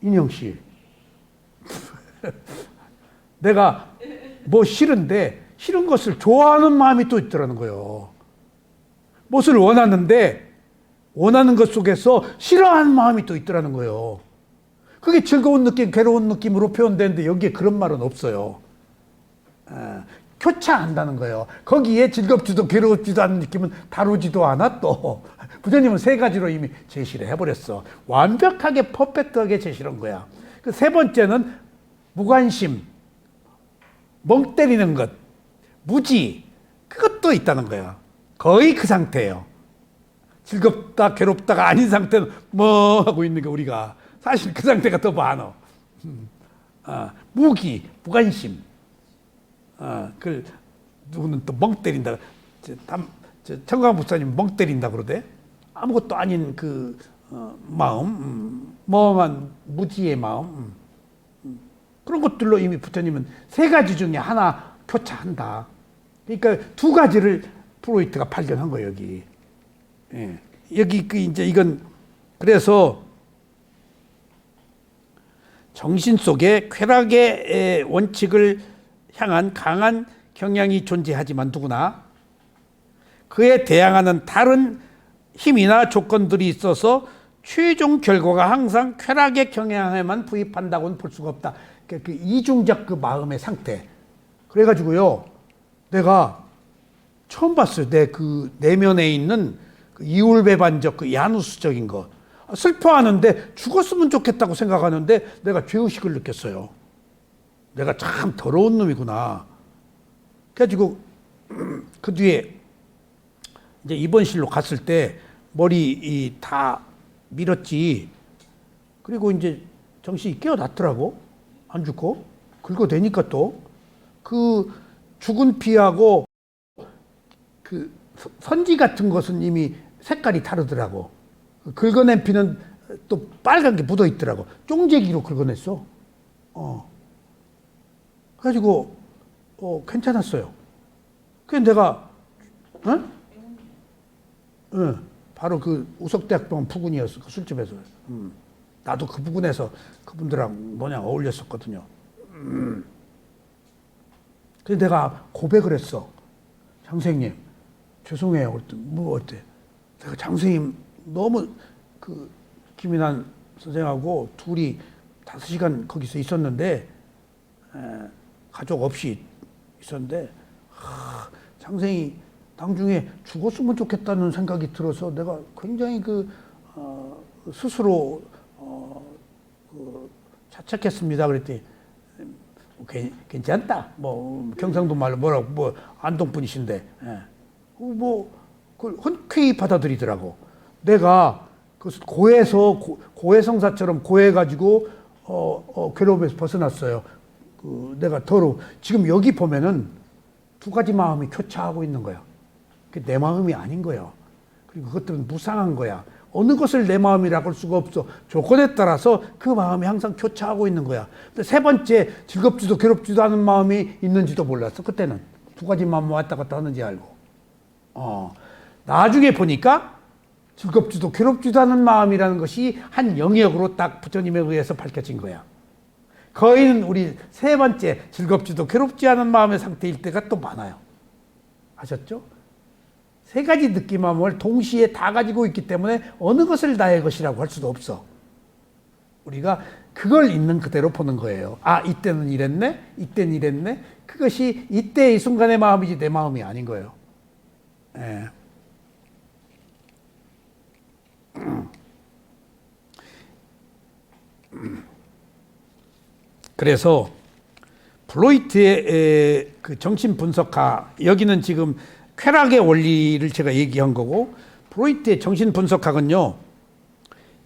인형 씨. 내가 뭐 싫은데 싫은 것을 좋아하는 마음이 또 있더라는 거예요. 무엇을 원하는데 원하는 것 속에서 싫어하는 마음이 또 있더라는 거예요. 그게 즐거운 느낌, 괴로운 느낌으로 표현되는데 여기에 그런 말은 없어요. 교차한다는 거예요. 거기에 즐겁지도 괴롭지도 않은 느낌은 다루지도 않아 또. 부처님은 세 가지로 이미 제시를 해버렸어. 완벽하게 퍼펙트하게 제시한 거야. 그 세 번째는 무관심, 멍 때리는 것, 무지, 그것도 있다는 거야. 거의 그 상태예요. 즐겁다 괴롭다가 아닌 상태는 뭐 하고 있는 거 우리가. 사실 그 상태가 더 많아. 무기, 무관심. 그 누구는 또 멍 때린다. 청강 목사님 멍 때린다 그러대. 아무것도 아닌 그 마음, 멍한 무지의 마음. 그런 것들로 이미 부처님은 세 가지 중에 하나 교차한다. 그러니까 두 가지를 프로이트가 발견한 거예요, 여기. 예. 여기 그 이제 이건 그래서 정신 속에 쾌락의 원칙을 향한 강한 경향이 존재하지만 누구나 그에 대항하는 다른 힘이나 조건들이 있어서 최종 결과가 항상 쾌락의 경향에만 부입한다고는 볼 수가 없다. 그 이중적 그 마음의 상태. 그래가지고요, 내가 처음 봤어요. 내 그 내면에 있는 그 이율배반적 그 야누스적인 거. 슬퍼하는데 죽었으면 좋겠다고 생각하는데 내가 죄의식을 느꼈어요. 내가 참 더러운 놈이구나. 그래가지고 그 뒤에 이제 입원실로 갔을 때 머리 다 밀었지. 그리고 이제 정신이 깨어났더라고. 안 죽고. 긁어대니까 또 그 죽은 피하고 그 선지 같은 것은 이미 색깔이 다르더라고. 긁어낸 피는 또 빨간 게 묻어 있더라고. 쫑재기로 긁어냈어. 그래가지고 괜찮았어요. 그래서 내가 바로 그 우석대학병원 부근이었어. 그 술집에서. 나도 그 부근에서 그분들랑 어울렸었거든요. 그래서 내가 고백을 했어. 장생님, 죄송해요. 그랬더니 뭐 어때? 내가 장생님 너무 그 김인환 선생하고 둘이 5시간 거기서 있었는데 가족 없이 있었는데 장생이 나중에 죽었으면 좋겠다는 생각이 들어서 내가 굉장히 스스로 자책했습니다. 그랬더니 괜찮다. 뭐 경상도 말로 뭐라고 뭐 안동 분이신데 그걸 흔쾌히 받아들이더라고. 내가 그 고해성사처럼 고해가지고 괴로움에서 벗어났어요. 내가 지금 여기 보면은 두 가지 마음이 교차하고 있는 거야. 그게 내 마음이 아닌 거야. 그리고 그것들은 무상한 거야. 어느 것을 내 마음이라고 할 수가 없어. 조건에 따라서 그 마음이 항상 교차하고 있는 거야. 근데 세 번째, 즐겁지도 괴롭지도 않은 마음이 있는지도 몰랐어. 그때는 두 가지 마음 왔다 갔다 하는지 알고. 나중에 보니까 즐겁지도 괴롭지도 않은 마음이라는 것이 한 영역으로 딱 부처님에 의해서 밝혀진 거야. 거의는 우리 세 번째, 즐겁지도 괴롭지 않은 마음의 상태일 때가 또 많아요. 아셨죠? 세 가지 느낌함을 동시에 다 가지고 있기 때문에 어느 것을 나의 것이라고 할 수도 없어. 우리가 그걸 있는 그대로 보는 거예요. 이때는 이랬네? 이때는 이랬네? 그것이 이때 이 순간의 마음이지 내 마음이 아닌 거예요. 예. 그래서 플로이트의 그 정신 분석학, 여기는 지금 쾌락의 원리를 제가 얘기한 거고, 프로이트의 정신 분석학은요,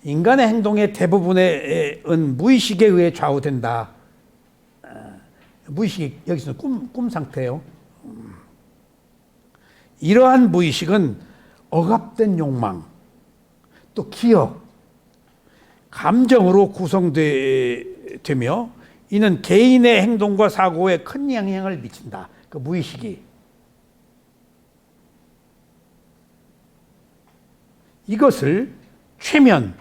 인간의 행동의 대부분은 무의식에 의해 좌우된다. 무의식이 여기서는 꿈 상태예요. 이러한 무의식은 억압된 욕망, 또 기억, 감정으로 구성되며 이는 개인의 행동과 사고에 큰 영향을 미친다. 그 무의식이. 이것을 최면,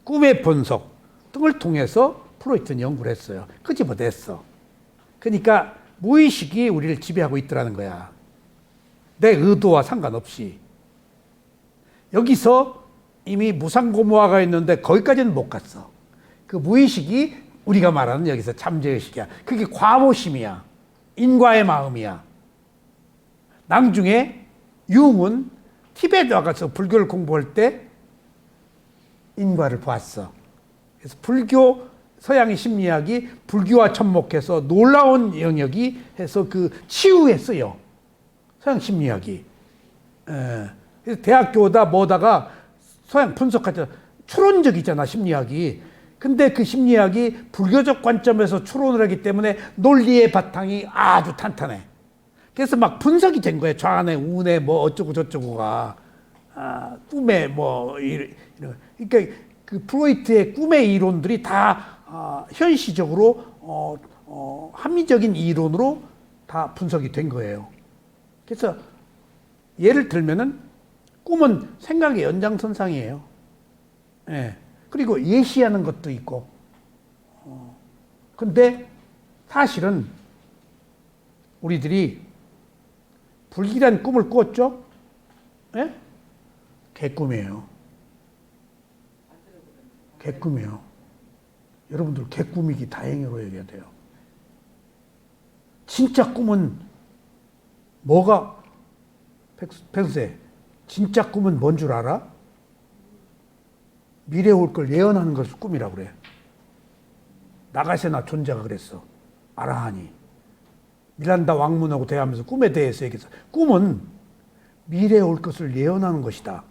꿈의 분석 등을 통해서 프로이트는 연구를 했어요. 끄집어냈어. 그러니까 무의식이 우리를 지배하고 있더라는 거야. 내 의도와 상관없이. 여기서 이미 무상고무화가 있는데 거기까지는 못 갔어. 그 무의식이 우리가 말하는 여기서 잠재의식이야. 그게 과보심이야. 인과의 마음이야. 나중에 융은 티베트 와가서 불교를 공부할 때 인과를 보았어. 그래서 불교 서양의 심리학이 불교와 접목해서 놀라운 영역이 해서 그 치유에 쓰여. 서양 심리학이. 그래서 대학교다 뭐다가 서양 분석하자 추론적이잖아 심리학이. 근데 그 심리학이 불교적 관점에서 추론을 하기 때문에 논리의 바탕이 아주 탄탄해. 그래서 막 분석이 된 거예요. 좌뇌, 우뇌, 뭐 어쩌고 저쩌고가 꿈에 뭐 이런. 그러니까 그 프로이트의 꿈의 이론들이 다 현시적으로 합리적인 이론으로 다 분석이 된 거예요. 그래서 예를 들면은 꿈은 생각의 연장선상이에요. 예. 그리고 예시하는 것도 있고. 근데 사실은 우리들이 불길한 꿈을 꿨죠? 예? 개꿈이에요. 개꿈이에요. 여러분들 개꿈이기 다행으로 얘기해야 돼요. 진짜 꿈은 뭐가 백세 진짜 꿈은 뭔 줄 알아? 미래에 올 걸 예언하는 것을 꿈이라고 그래. 나가세나 존자가 그랬어. 아라하니. 미란다 왕문하고 대하면서 꿈에 대해서 얘기했어. 꿈은 미래에 올 것을 예언하는 것이다.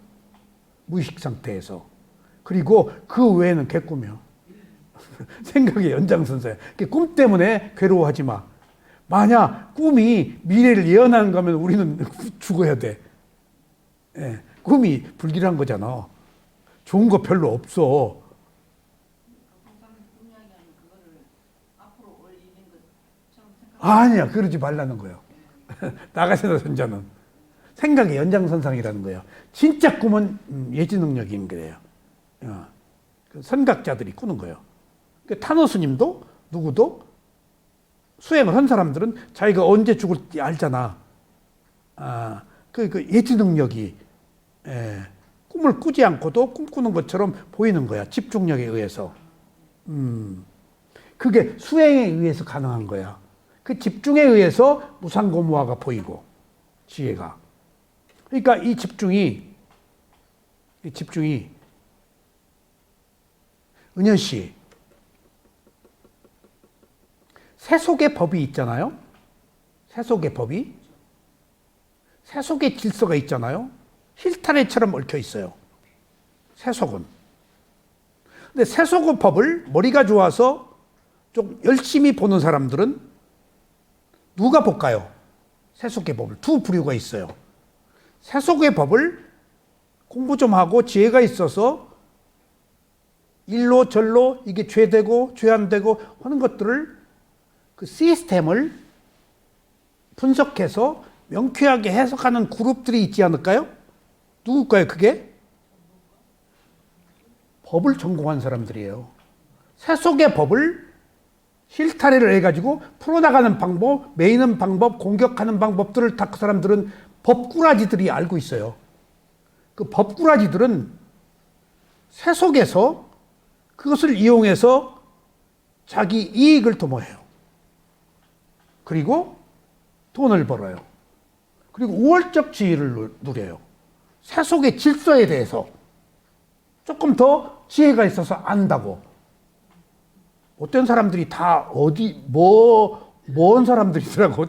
무의식 상태에서. 그리고 그 외에는 개꿈이야. 생각의 연장선상이야. 꿈 때문에 괴로워하지 마. 만약 꿈이 미래를 예언하는 거면 우리는 죽어야 돼. 예, 꿈이 불길한 거잖아. 좋은 거 별로 없어. 아니야, 그러지 말라는 거예요. 나가세나 선자는 생각의 연장선상이라는 거예요. 진짜 꿈은 예지 능력인 거예요. 선각자들이 꾸는 거예요. 타노스님도 누구도 수행을 한 사람들은 자기가 언제 죽을지 알잖아. 그 예지 능력이 꿈을 꾸지 않고도 꿈꾸는 것처럼 보이는 거야. 집중력에 의해서. 그게 수행에 의해서 가능한 거야. 그 집중에 의해서 무상고무화가 보이고 지혜가. 그러니까 이 집중이 은현 씨 세속의 법이 있잖아요. 세속의 법이 세속의 질서가 있잖아요. 실타래처럼 얽혀 있어요. 세속은. 근데 세속의 법을 머리가 좋아서 좀 열심히 보는 사람들은 누가 볼까요? 세속의 법을. 두 부류가 있어요. 세속의 법을 공부 좀 하고 지혜가 있어서 일로 절로 이게 죄되고 죄 안 되고 하는 것들을 그 시스템을 분석해서 명쾌하게 해석하는 그룹들이 있지 않을까요? 누굴까요, 그게? 법을 전공한 사람들이에요. 세속의 법을 실타래를 해가지고 풀어나가는 방법, 매이는 방법, 공격하는 방법들을 다 그 사람들은 법꾸라지들이 알고 있어요. 그 법꾸라지들은 세속에서 그것을 이용해서 자기 이익을 도모해요. 그리고 돈을 벌어요. 그리고 우월적 지위를 누려요. 세속의 질서에 대해서 조금 더 지혜가 있어서 안다고. 어떤 사람들이 다 뭔 사람들이더라고.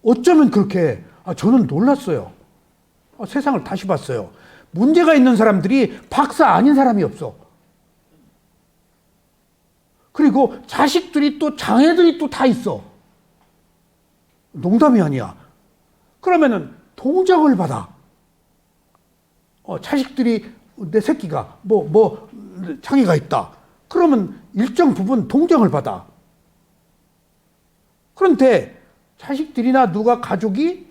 어쩌면 그렇게, 저는 놀랐어요. 세상을 다시 봤어요. 문제가 있는 사람들이 박사 아닌 사람이 없어. 그리고 자식들이 또 장애들이 또 다 있어. 농담이 아니야. 그러면은 동정을 받아. 자식들이 내 새끼가 장애가 있다. 그러면 일정 부분 동정을 받아. 그런데 자식들이나 누가 가족이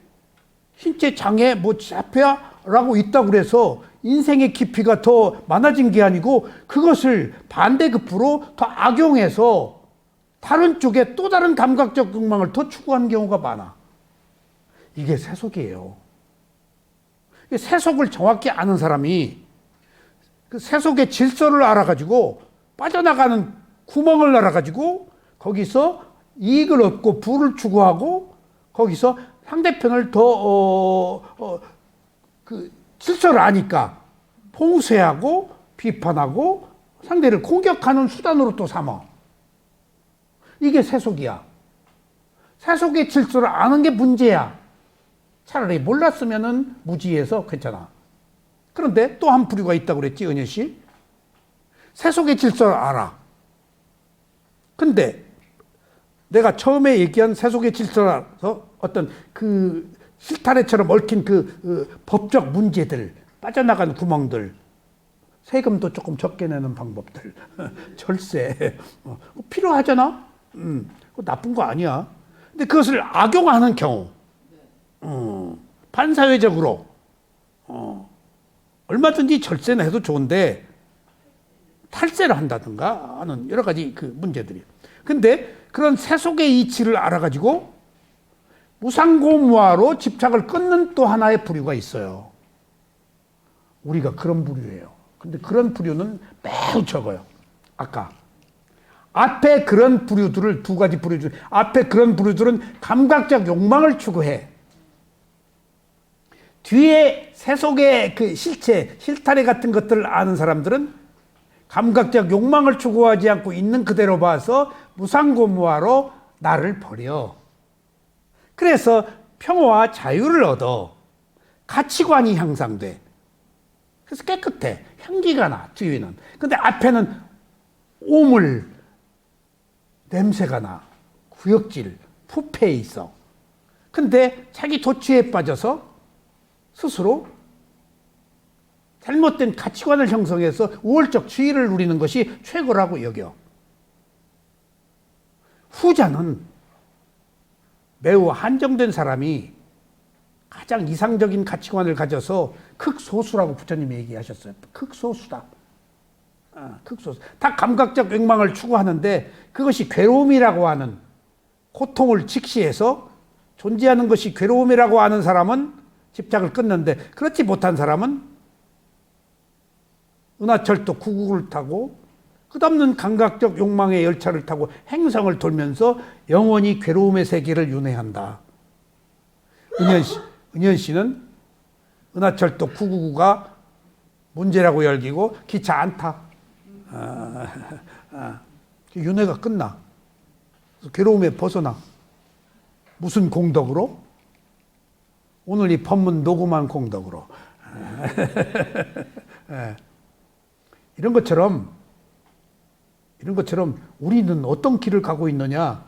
신체 장애 자폐아라고 있다고 그래서 인생의 깊이가 더 많아진 게 아니고 그것을 반대급부로 더 악용해서 다른 쪽에 또 다른 감각적 욕망을 더 추구하는 경우가 많아. 이게 세속이에요. 세속을 정확히 아는 사람이 그 세속의 질서를 알아가지고 빠져나가는 구멍을 알아가지고 거기서 이익을 얻고 부를 추구하고 거기서 상대편을 더 질서를 아니까 봉쇄하고 비판하고 상대를 공격하는 수단으로 또 삼아. 이게 세속이야. 세속의 질서를 아는 게 문제야. 차라리 몰랐으면은 무지해서 괜찮아. 그런데 또 한 부류가 있다고 그랬지, 은혜 씨? 세속의 질서를 알아. 근데 내가 처음에 얘기한 세속의 질서라서 어떤 그 실타래처럼 얽힌 그 법적 문제들, 빠져나간 구멍들, 세금도 조금 적게 내는 방법들, 절세, 필요하잖아? 그거 나쁜 거 아니야. 근데 그것을 악용하는 경우, 반사회적으로, 얼마든지 절세는 해도 좋은데, 탈세를 한다든가 하는 여러 가지 그 문제들이. 근데 그런 세속의 이치를 알아가지고 무상고무화로 집착을 끊는 또 하나의 부류가 있어요. 우리가 그런 부류예요. 근데 그런 부류는 매우 적어요. 아까 앞에 그런 부류들을 두 가지 부류들, 앞에 그런 부류들은 감각적 욕망을 추구해. 뒤에 세속의 그 실체, 실타래 같은 것들을 아는 사람들은 감각적 욕망을 추구하지 않고 있는 그대로 봐서 무상고무화로 나를 버려. 그래서 평화와 자유를 얻어. 가치관이 향상돼. 그래서 깨끗해. 향기가 나, 뒤에는. 근데 앞에는 오물, 냄새가 나. 구역질, 부패에 있어. 근데 자기 도취에 빠져서 스스로 잘못된 가치관을 형성해서 우월적 지위를 누리는 것이 최고라고 여겨. 후자는 매우 한정된 사람이 가장 이상적인 가치관을 가져서 극소수라고 부처님이 얘기하셨어요. 극소수다. 극소수. 다 감각적 욕망을 추구하는데 그것이 괴로움이라고 하는 고통을 직시해서 존재하는 것이 괴로움이라고 하는 사람은 집착을 끊는데 그렇지 못한 사람은 은하철도 9국을 타고 끝없는 감각적 욕망의 열차를 타고 행성을 돌면서 영원히 괴로움의 세계를 윤회한다. 은현 씨는 은하철도 999가 문제라고 열기고 기차 안 타. 윤회가 끝나. 괴로움에 벗어나. 무슨 공덕으로? 오늘 이 법문 녹음한 공덕으로. 이런 것처럼 우리는 어떤 길을 가고 있느냐?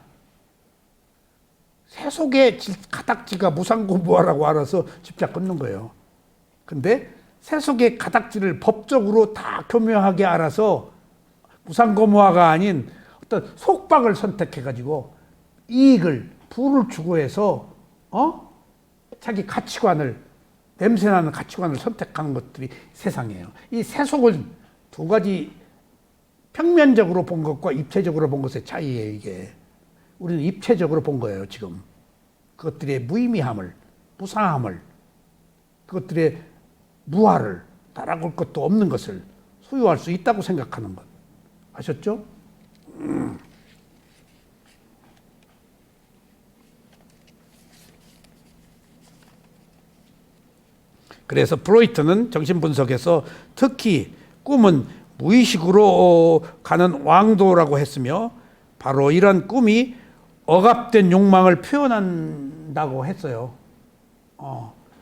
세속의 가닥지가 무상고무화라고 알아서 집착 끊는 거예요. 근데 세속의 가닥지를 법적으로 다 교묘하게 알아서 무상고무화가 아닌 어떤 속박을 선택해가지고 이익을, 부를 추구해서 자기 가치관을, 냄새나는 가치관을 선택하는 것들이 세상이에요. 이 세속을 두 가지 평면적으로 본 것과 입체적으로 본 것의 차이예요, 이게. 우리는 입체적으로 본 거예요, 지금. 그것들의 무의미함을, 무상함을, 그것들의 무화를, 따라올 것도 없는 것을 소유할 수 있다고 생각하는 것. 아셨죠? 그래서 프로이트는 정신분석에서 특히 꿈은 무의식으로 가는 왕도라고 했으며 바로 이런 꿈이 억압된 욕망을 표현한다고 했어요.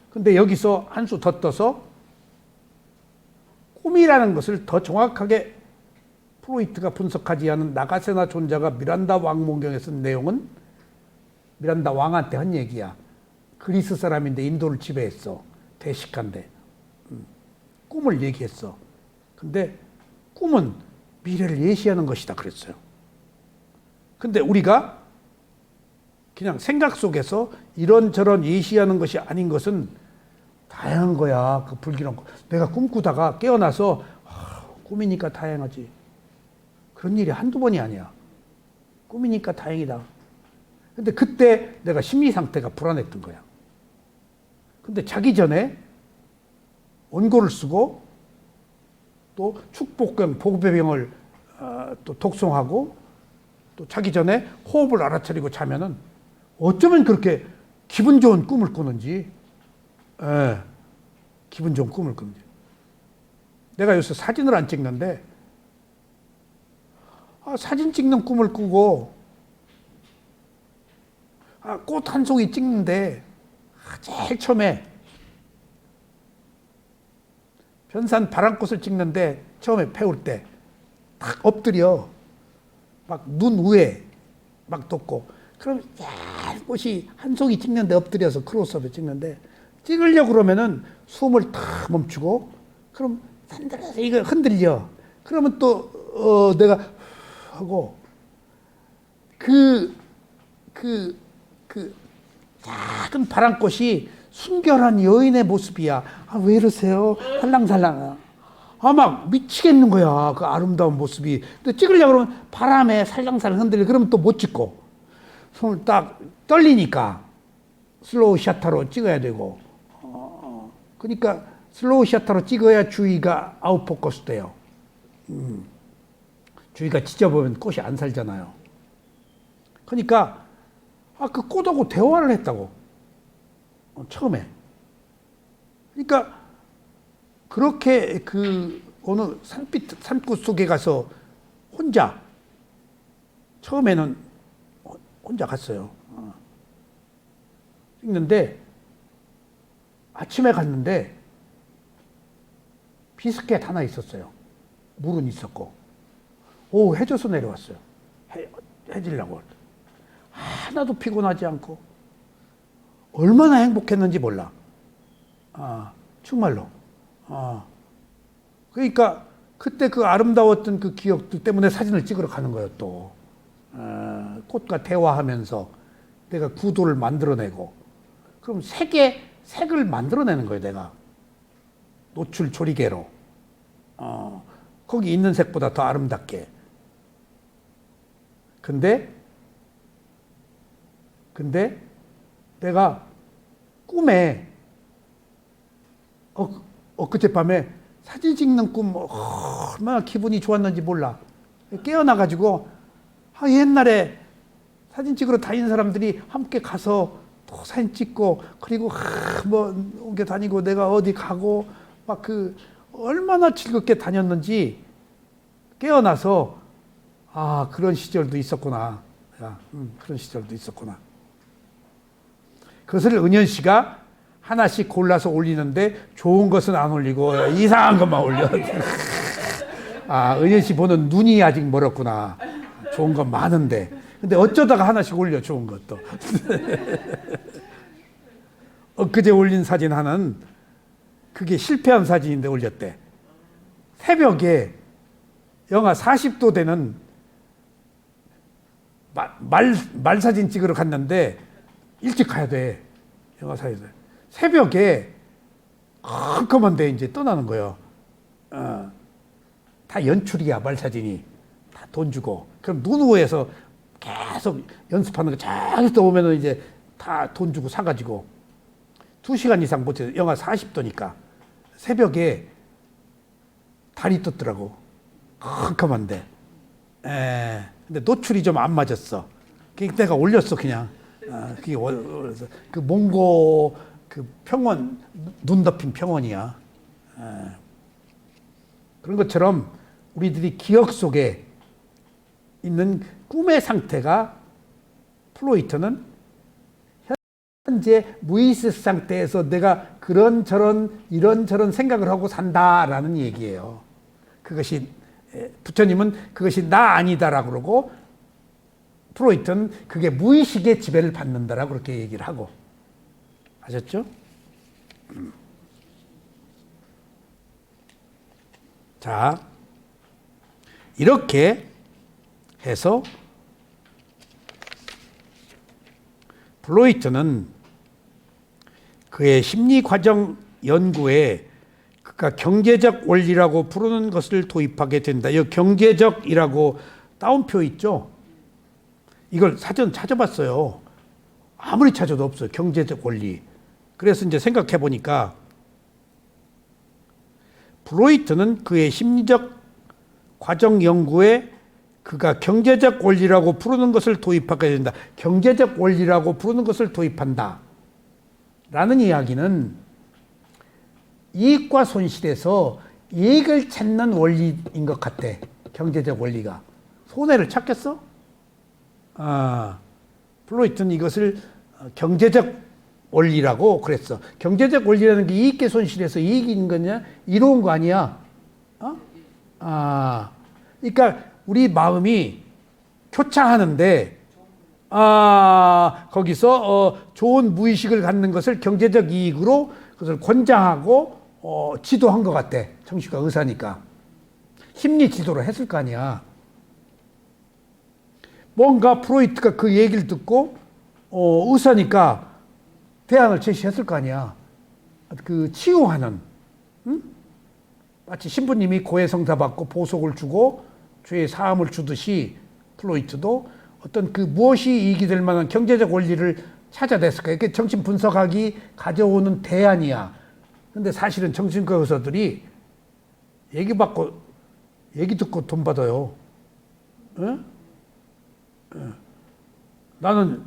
근데 여기서 한 수 더 떠서 꿈이라는 것을 더 정확하게 프로이트가 분석하지 않은 나가세나 존자가 미란다 왕몽경에 쓴 내용은 미란다 왕한테 한 얘기야. 그리스 사람인데 인도를 지배했어. 대식한데. 꿈을 얘기했어. 근데 꿈은 미래를 예시하는 것이다 그랬어요. 근데 우리가 그냥 생각 속에서 이런저런 예시하는 것이 아닌 것은 다양한 거야. 그 불길한 거. 내가 꿈꾸다가 깨어나서 꿈이니까 다행하지. 그런 일이 한두 번이 아니야. 꿈이니까 다행이다. 근데 그때 내가 심리 상태가 불안했던 거야. 근데 자기 전에 원고를 쓰고 또 축복경, 보배병을 또 독송하고 또 자기 전에 호흡을 알아차리고 자면은 어쩌면 그렇게 기분 좋은 꿈을 꾸는지, 예, 기분 좋은 꿈을 꾸는지. 내가 요새 사진을 안 찍는데, 사진 찍는 꿈을 꾸고, 꽃 한 송이 찍는데, 제일 처음에 변산 바람꽃을 찍는데 처음에 배울 때 딱 엎드려 막 눈 위에 막 덮고 그럼 잘 꽃이 한 송이 찍는데 엎드려서 크로스업에 찍는데 찍으려고 그러면은 숨을 탁 멈추고 그럼 산들어서 이거 흔들려 그러면 또 내가 하고 그 작은 바람꽃이 순결한 여인의 모습이야. 왜 이러세요? 살랑살랑. 막 미치겠는 거야. 그 아름다운 모습이. 근데 찍으려고 그러면 바람에 살랑살랑 흔들려. 그러면 또 못 찍고. 손을 딱 떨리니까 슬로우 셔터로 찍어야 되고. 그러니까 슬로우 셔터로 찍어야 주위가 아웃포커스 돼요. 주위가 지져보면 꽃이 안 살잖아요. 그러니까 그 꽃하고 대화를 했다고. 처음에. 그러니까 그렇게 그 어느 산꽃 속에 가서 혼자 처음에는 혼자 갔어요. 찍는데 아침에 갔는데 비스켓 하나 있었어요. 물은 있었고 오 해져서 내려왔어요. 해지려고. 하나도 피곤하지 않고 얼마나 행복했는지 몰라. 정말로. 그러니까 그때 그 아름다웠던 그 기억들 때문에 사진을 찍으러 가는 거예요, 또. 꽃과 대화하면서 내가 구도를 만들어내고. 그럼 색을 만들어내는 거예요, 내가. 노출 조리개로. 거기 있는 색보다 더 아름답게. 근데 내가 꿈에 엊그제밤에 사진 찍는 꿈 얼마나 기분이 좋았는지 몰라. 깨어나가지고 옛날에 사진 찍으러 다니는 사람들이 함께 가서 또 사진 찍고 그리고 뭐 옮겨 다니고 내가 어디 가고 막 그 얼마나 즐겁게 다녔는지 깨어나서 그런 시절도 있었구나. 그런 시절도 있었구나. 그것을 은현 씨가 하나씩 골라서 올리는데 좋은 것은 안 올리고 이상한 것만 올려. 은현 씨 보는 눈이 아직 멀었구나. 좋은 건 많은데. 근데 어쩌다가 하나씩 올려, 좋은 것도. 엊그제 올린 사진 하나는 그게 실패한 사진인데 올렸대. 새벽에 영하 40도 되는 말 사진 찍으러 갔는데 일찍 가야 돼. 영하 40도. 새벽에 컴컴한데 이제 떠나는 거예요. 다 연출이야, 말 사진이. 다 돈 주고. 그럼 눈 위에서 계속 연습하는 거 쫙 떠오면은 이제 다 돈 주고 사가지고 2시간 이상 못해서 영하 40도니까 새벽에 달이 떴더라고. 컴컴한데. 근데 노출이 좀 안 맞았어. 그러니까 내가 올렸어, 그냥. 그게 그 몽고 그 평원, 눈 덮인 평원이야. 그런 것처럼 우리들이 기억 속에 있는 꿈의 상태가 플로이트는 현재 무의식 상태에서 내가 이런저런 생각을 하고 산다라는 얘기예요. 그것이 부처님은 그것이 나 아니다라고 그러고 프로이트는 그게 무의식의 지배를 받는다라고 그렇게 얘기를 하고. 아셨죠? 자, 이렇게 해서 플로이트는 그의 심리과정 연구에 그가 경제적 원리라고 부르는 것을 도입하게 된다. 이 경제적이라고 따옴표 있죠? 이걸 사전 찾아봤어요. 아무리 찾아도 없어요. 경제적 원리. 그래서 이제 생각해 보니까 플로이트는 그의 심리적 과정 연구에 그가 경제적 원리라고 부르는 것을 도입하게 된다. 경제적 원리라고 부르는 것을 도입한다. 라는 이야기는 이익과 손실에서 이익을 찾는 원리인 것 같아. 경제적 원리가. 손해를 찾겠어? 플로이트는 이것을 경제적 원리라고 그랬어. 경제적 원리라는 게 이익과 손실에서 이익인 거냐? 이로운 거 아니야? 그러니까 우리 마음이 교차하는데, 거기서 좋은 무의식을 갖는 것을 경제적 이익으로 그것을 권장하고 지도한 것 같아. 정신과 의사니까. 심리 지도를 했을 거 아니야. 뭔가 프로이트가 그 얘기를 듣고 의사니까 대안을 제시했을 거 아니야. 그 치유하는, 응? 마치 신부님이 고해성사 받고 보석을 주고 죄의 사함을 주듯이 플로이트도 어떤 그 무엇이 이익이 될 만한 경제적 원리를 찾아냈을 거야. 이게 정신 분석학이 가져오는 대안이야. 근데 사실은 정신과 의사들이 얘기 듣고 돈 받아요. 응? 나는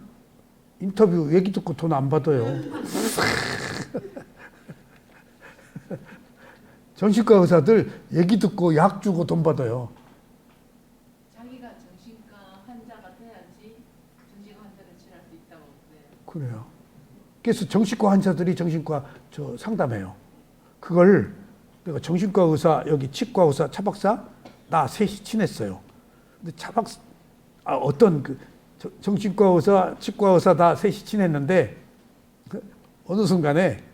인터뷰 얘기 듣고 돈 안 받아요. 정신과 의사들 얘기 듣고 약 주고 돈 받아요. 자기가 정신과 환자가 돼야지 정신과 환자를 치료할 수 있다고 그래요. 그래요. 그래서 정신과 환자들이 정신과 상담해요. 그걸 내가 정신과 의사, 여기 치과 의사, 차박사 나 셋이 친했어요. 근데 차박사 어떤 정신과 의사, 치과 의사 다 셋이 친했는데 어느 순간에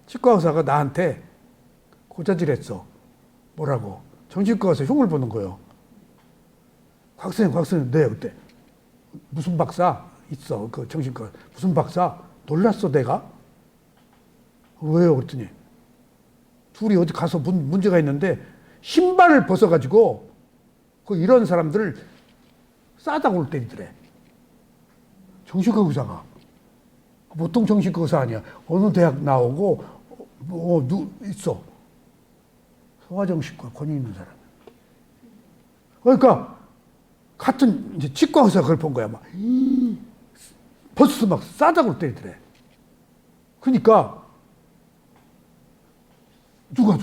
치과 의사가 나한테 고자질했어. 뭐라고? 정신과 의사 흉을 보는 거예요. 곽선생, 네, 그때 무슨 박사 있어? 그 정신과 무슨 박사? 놀랐어, 내가. 왜요? 그랬더니 둘이 어디 가서 문제가 있는데 신발을 벗어가지고 이런 사람들을 싸다구를 때리더래. 정신과 의사가. 보통 정신과 의사 아니야. 어느 대학 나오고 있어. 소아정신과 권위 있는 사람. 그러니까 같은 이제 치과 의사 그걸 본 거야. 막 벗어서 막 싸다구를 때리더래. 그러니까 누가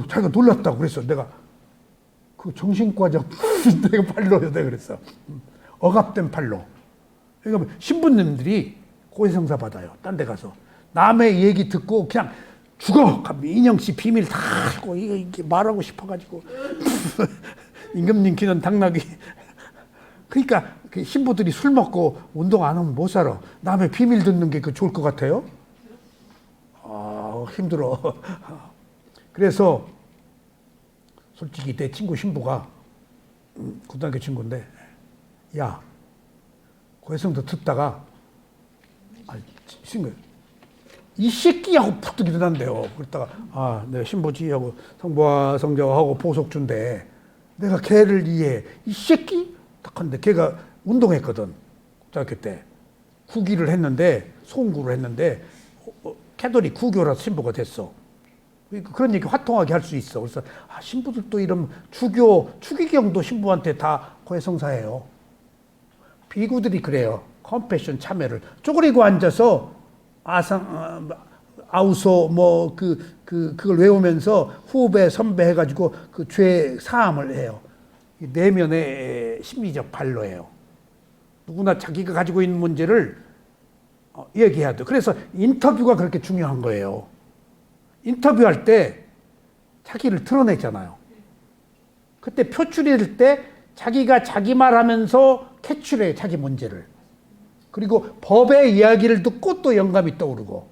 자기가 놀랐다고 그랬어. 내가 그 정신과적 내가 팔로요. 내가 그랬어. 억압된 팔로. 그러니까 신부님들이 고해성사 받아요. 딴 데 가서. 남의 얘기 듣고 그냥 죽어! 인영 씨 비밀 다 알고 이게 말하고 싶어가지고. 임금님 기는 당나귀. 그러니까 그 신부들이 술 먹고 운동 안 하면 못 살아. 남의 비밀 듣는 게 좋을 것 같아요? 힘들어. 그래서 솔직히 내 친구 신부가 고등학교 친구인데, 야, 고해성사 듣다가 이 새끼하고 푹 일어난대요. 그랬다가 내가 신부지 하고 성부와 성자하고 보석 준대. 내가 걔를 이해해. 이 새끼? 딱 하는데 걔가 운동했거든. 고등학교 때. 구기를 했는데 송구를 했는데 캐톨릭 구교라서 신부가 됐어. 그런 얘기 화통하게 할 수 있어. 그래서 신부들도 이런 추기경도 신부한테 다 고해성사해요. 비구들이 그래요. 컴패션 참여를 쪼그리고 앉아서 아우소 그걸 외우면서 후배 선배 해가지고 그 죄 사함을 해요. 내면의 심리적 발로예요. 누구나 자기가 가지고 있는 문제를 얘기해야 돼. 그래서 인터뷰가 그렇게 중요한 거예요. 인터뷰할 때 자기를 드러내잖아요. 그때 표출일 때 자기가 자기 말하면서 캐출해 자기 문제를. 그리고 법의 이야기를 듣고 또 영감이 떠오르고,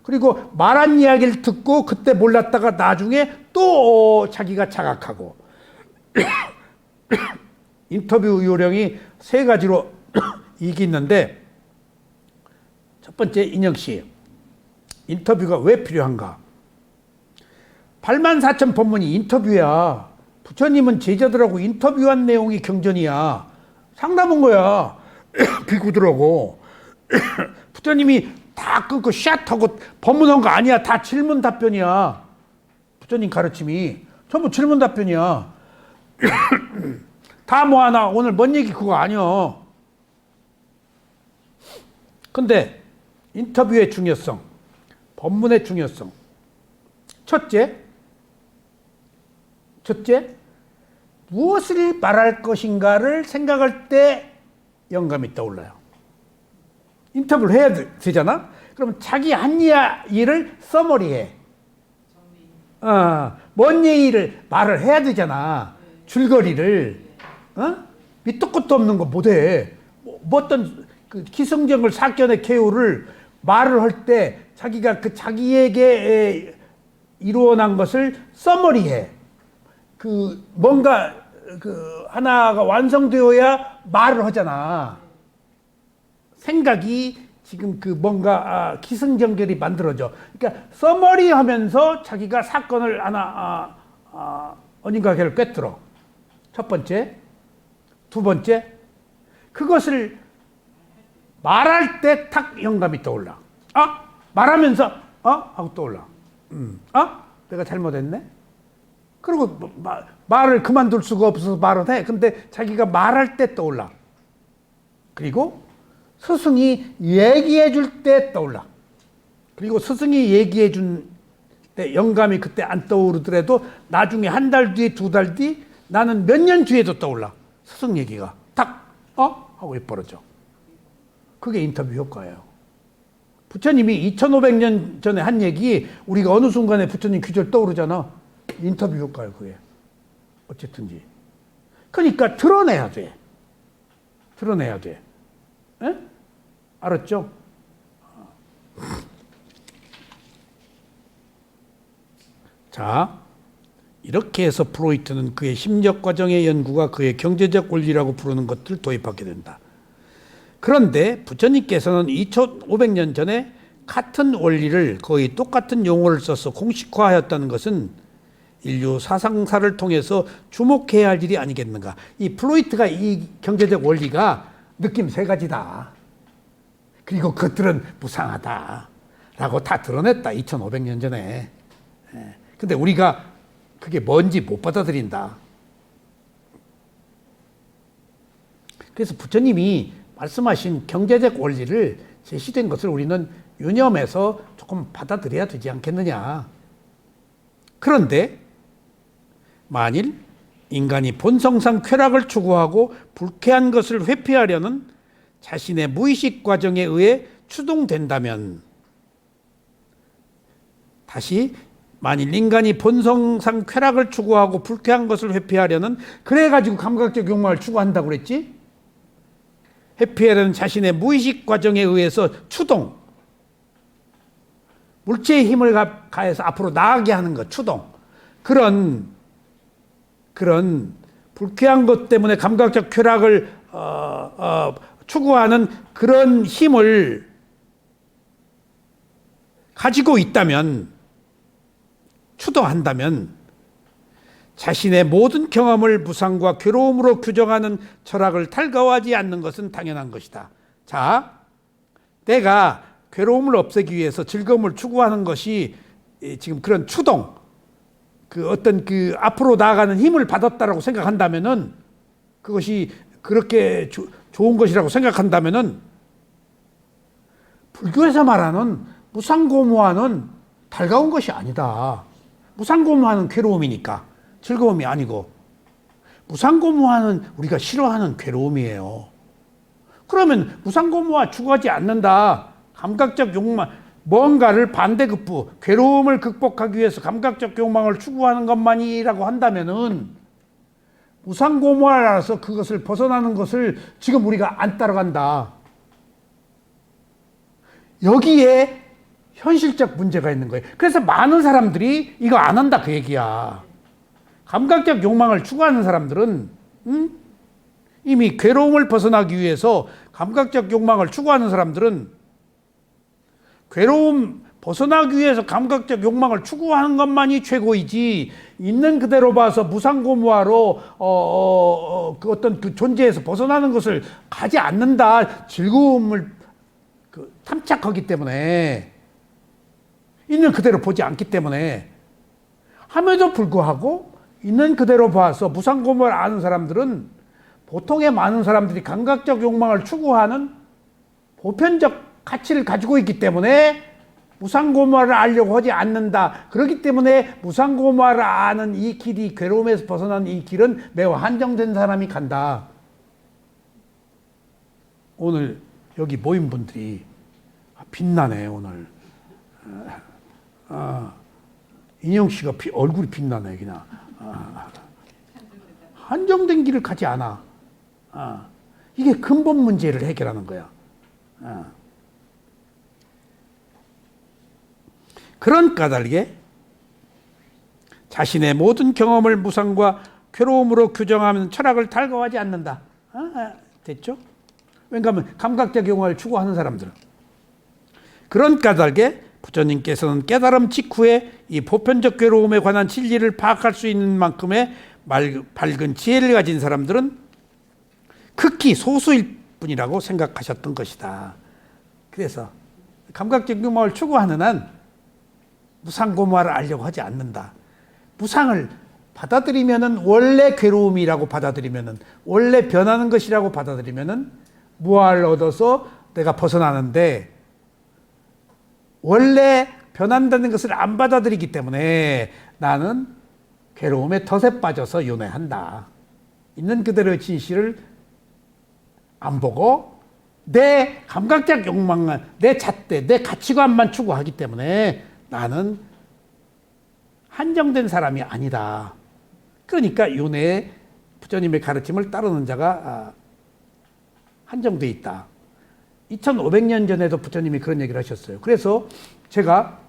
그리고 말한 이야기를 듣고 그때 몰랐다가 나중에 또 자기가 자각하고. 인터뷰 요령이 세 가지로 이게 있는데, 첫 번째, 인영 씨, 인터뷰가 왜 필요한가? 84,000 법문이 인터뷰야. 부처님은 제자들하고 인터뷰한 내용이 경전이야. 상담한 거야. 비구들하고. 부처님이 다 끊고 샷하고 법문한 거 아니야. 다 질문 답변이야. 부처님 가르침이 전부 질문 답변이야. 다 뭐하나 오늘 뭔 얘기 그거 아니야. 근데 인터뷰의 중요성, 법문의 중요성. 첫째, 무엇을 말할 것인가를 생각할 때 영감이 떠올라요. 인터뷰를 해야 되잖아? 그럼 자기 한 일을 서머리해. 뭔 얘기를 말을 해야 되잖아. 줄거리를. 밑도 끝도 없는 거 못해. 뭐 어떤 그 기승전결 사건의 개요를 말을 할 때 자기가 그 자기에게 이루어난 것을 서머리해. 그 뭔가 그 하나가 완성되어야 말을 하잖아. 생각이 지금 그 뭔가 기승전결이 만들어져. 그러니까 서머리하면서 자기가 사건을 하나 어딘가를 꿰뚫어. 첫 번째, 두 번째, 그것을 말할 때 탁 영감이 떠올라. 말하면서 하고 떠올라. 내가 잘못했네. 그리고 말을 그만둘 수가 없어서 말을 해. 근데 자기가 말할 때 떠올라. 그리고 스승이 얘기해 줄 때 떠올라. 그리고 스승이 얘기해 준 때 영감이 그때 안 떠오르더라도 나중에 한 달 뒤, 두 달 뒤, 나는 몇 년 뒤에도 떠올라. 스승 얘기가 딱 하고 벌어져. 그게 인터뷰 효과예요. 부처님이 2500년 전에 한 얘기 우리가 어느 순간에 부처님 귀절 떠오르잖아. 인터뷰 효과예요, 그게. 어쨌든지. 그러니까 드러내야 돼. 드러내야 돼. 에? 알았죠? 자, 이렇게 해서 프로이트는 그의 심리학 과정의 연구가 그의 경제적 원리라고 부르는 것들을 도입하게 된다. 그런데 부처님께서는 2500년 전에 같은 원리를 거의 똑같은 용어를 써서 공식화하였다는 것은 인류 사상사를 통해서 주목해야 할 일이 아니겠는가. 이 프로이트가 이 경제적 원리가 느낌 세 가지다. 그리고 그것들은 무상하다라고 다 드러냈다. 2500년 전에. 근데 우리가 그게 뭔지 못 받아들인다. 그래서 부처님이 말씀하신 경제적 원리를 제시된 것을 우리는 유념해서 조금 받아들여야 되지 않겠느냐. 그런데 만일 인간이 본성상 쾌락을 추구하고 불쾌한 것을 회피하려는 자신의 무의식 과정에 의해 추동된다면, 다시 만일 인간이 본성상 쾌락을 추구하고 불쾌한 것을 회피하려는, 그래가지고 감각적 욕망을 추구한다고 그랬지? 회피하려는 자신의 무의식 과정에 의해서 추동, 물체의 힘을 가해서 앞으로 나아가게 하는 것, 추동. 그런 불쾌한 것 때문에 감각적 쾌락을 추구하는 그런 힘을 가지고 있다면, 추동한다면 자신의 모든 경험을 무상과 괴로움으로 규정하는 철학을 탈거하지 않는 것은 당연한 것이다. 자, 내가 괴로움을 없애기 위해서 즐거움을 추구하는 것이 지금 그런 추동, 그 어떤 그 앞으로 나아가는 힘을 받았다라고 생각한다면은, 그것이 그렇게 좋은 것이라고 생각한다면은, 불교에서 말하는 무상고무화는 달가운 것이 아니다. 무상고무화는 괴로움이니까 즐거움이 아니고, 무상고무화는 우리가 싫어하는 괴로움이에요. 그러면 무상고무화 추구하지 않는다. 감각적 욕망, 뭔가를 반대급부, 괴로움을 극복하기 위해서 감각적 욕망을 추구하는 것만이라고 한다면은, 무상고무화라서 그것을 벗어나는 것을 지금 우리가 안 따라간다. 여기에 현실적 문제가 있는 거예요. 그래서 많은 사람들이 이거 안 한다 그 얘기야. 감각적 욕망을 추구하는 사람들은 이미 괴로움을 벗어나기 위해서 감각적 욕망을 추구하는 사람들은 괴로움 벗어나기 위해서 감각적 욕망을 추구하는 것만이 최고이지, 있는 그대로 봐서 무상고무화로 그 어떤 그 존재에서 벗어나는 것을 가지 않는다. 즐거움을 탐착하기 때문에, 있는 그대로 보지 않기 때문에, 함에도 불구하고 있는 그대로 봐서 무상고무화를 아는 사람들은 보통의 많은 사람들이 감각적 욕망을 추구하는 보편적 가치를 가지고 있기 때문에 무상고마를 알려고 하지 않는다. 그렇기 때문에 무상고마를 아는 이 길이, 괴로움에서 벗어난 이 길은 매우 한정된 사람이 간다. 오늘 여기 모인 분들이 빛나네 오늘. 인영 씨가 얼굴이 빛나네 그냥. 한정된 길을 가지 않아. 이게 근본 문제를 해결하는 거야. 그런 까닭에 자신의 모든 경험을 무상과 괴로움으로 규정하면 철학을 달가워하지 않는다. 됐죠? 왜냐하면 감각적 경험을 추구하는 사람들은. 그런 까닭에 부처님께서는 깨달음 직후에 이 보편적 괴로움에 관한 진리를 파악할 수 있는 만큼의 밝은 지혜를 가진 사람들은 극히 소수일 뿐이라고 생각하셨던 것이다. 그래서 감각적 경험을 추구하는 한 무상고마를 알려고 하지 않는다. 무상을 받아들이면은 원래 괴로움이라고 받아들이면은 원래 변하는 것이라고 받아들이면은 무아를 얻어서 내가 벗어나는데 원래 변한다는 것을 안 받아들이기 때문에 나는 괴로움의 덫에 빠져서 윤회한다. 있는 그대로의 진실을 안 보고 내 감각적 욕망만, 내 잣대, 내 가치관만 추구하기 때문에 나는 한정된 사람이 아니다. 그러니까 윤회의 부처님의 가르침을 따르는 자가 한정돼 있다. 2500년 전에도 부처님이 그런 얘기를 하셨어요. 그래서 제가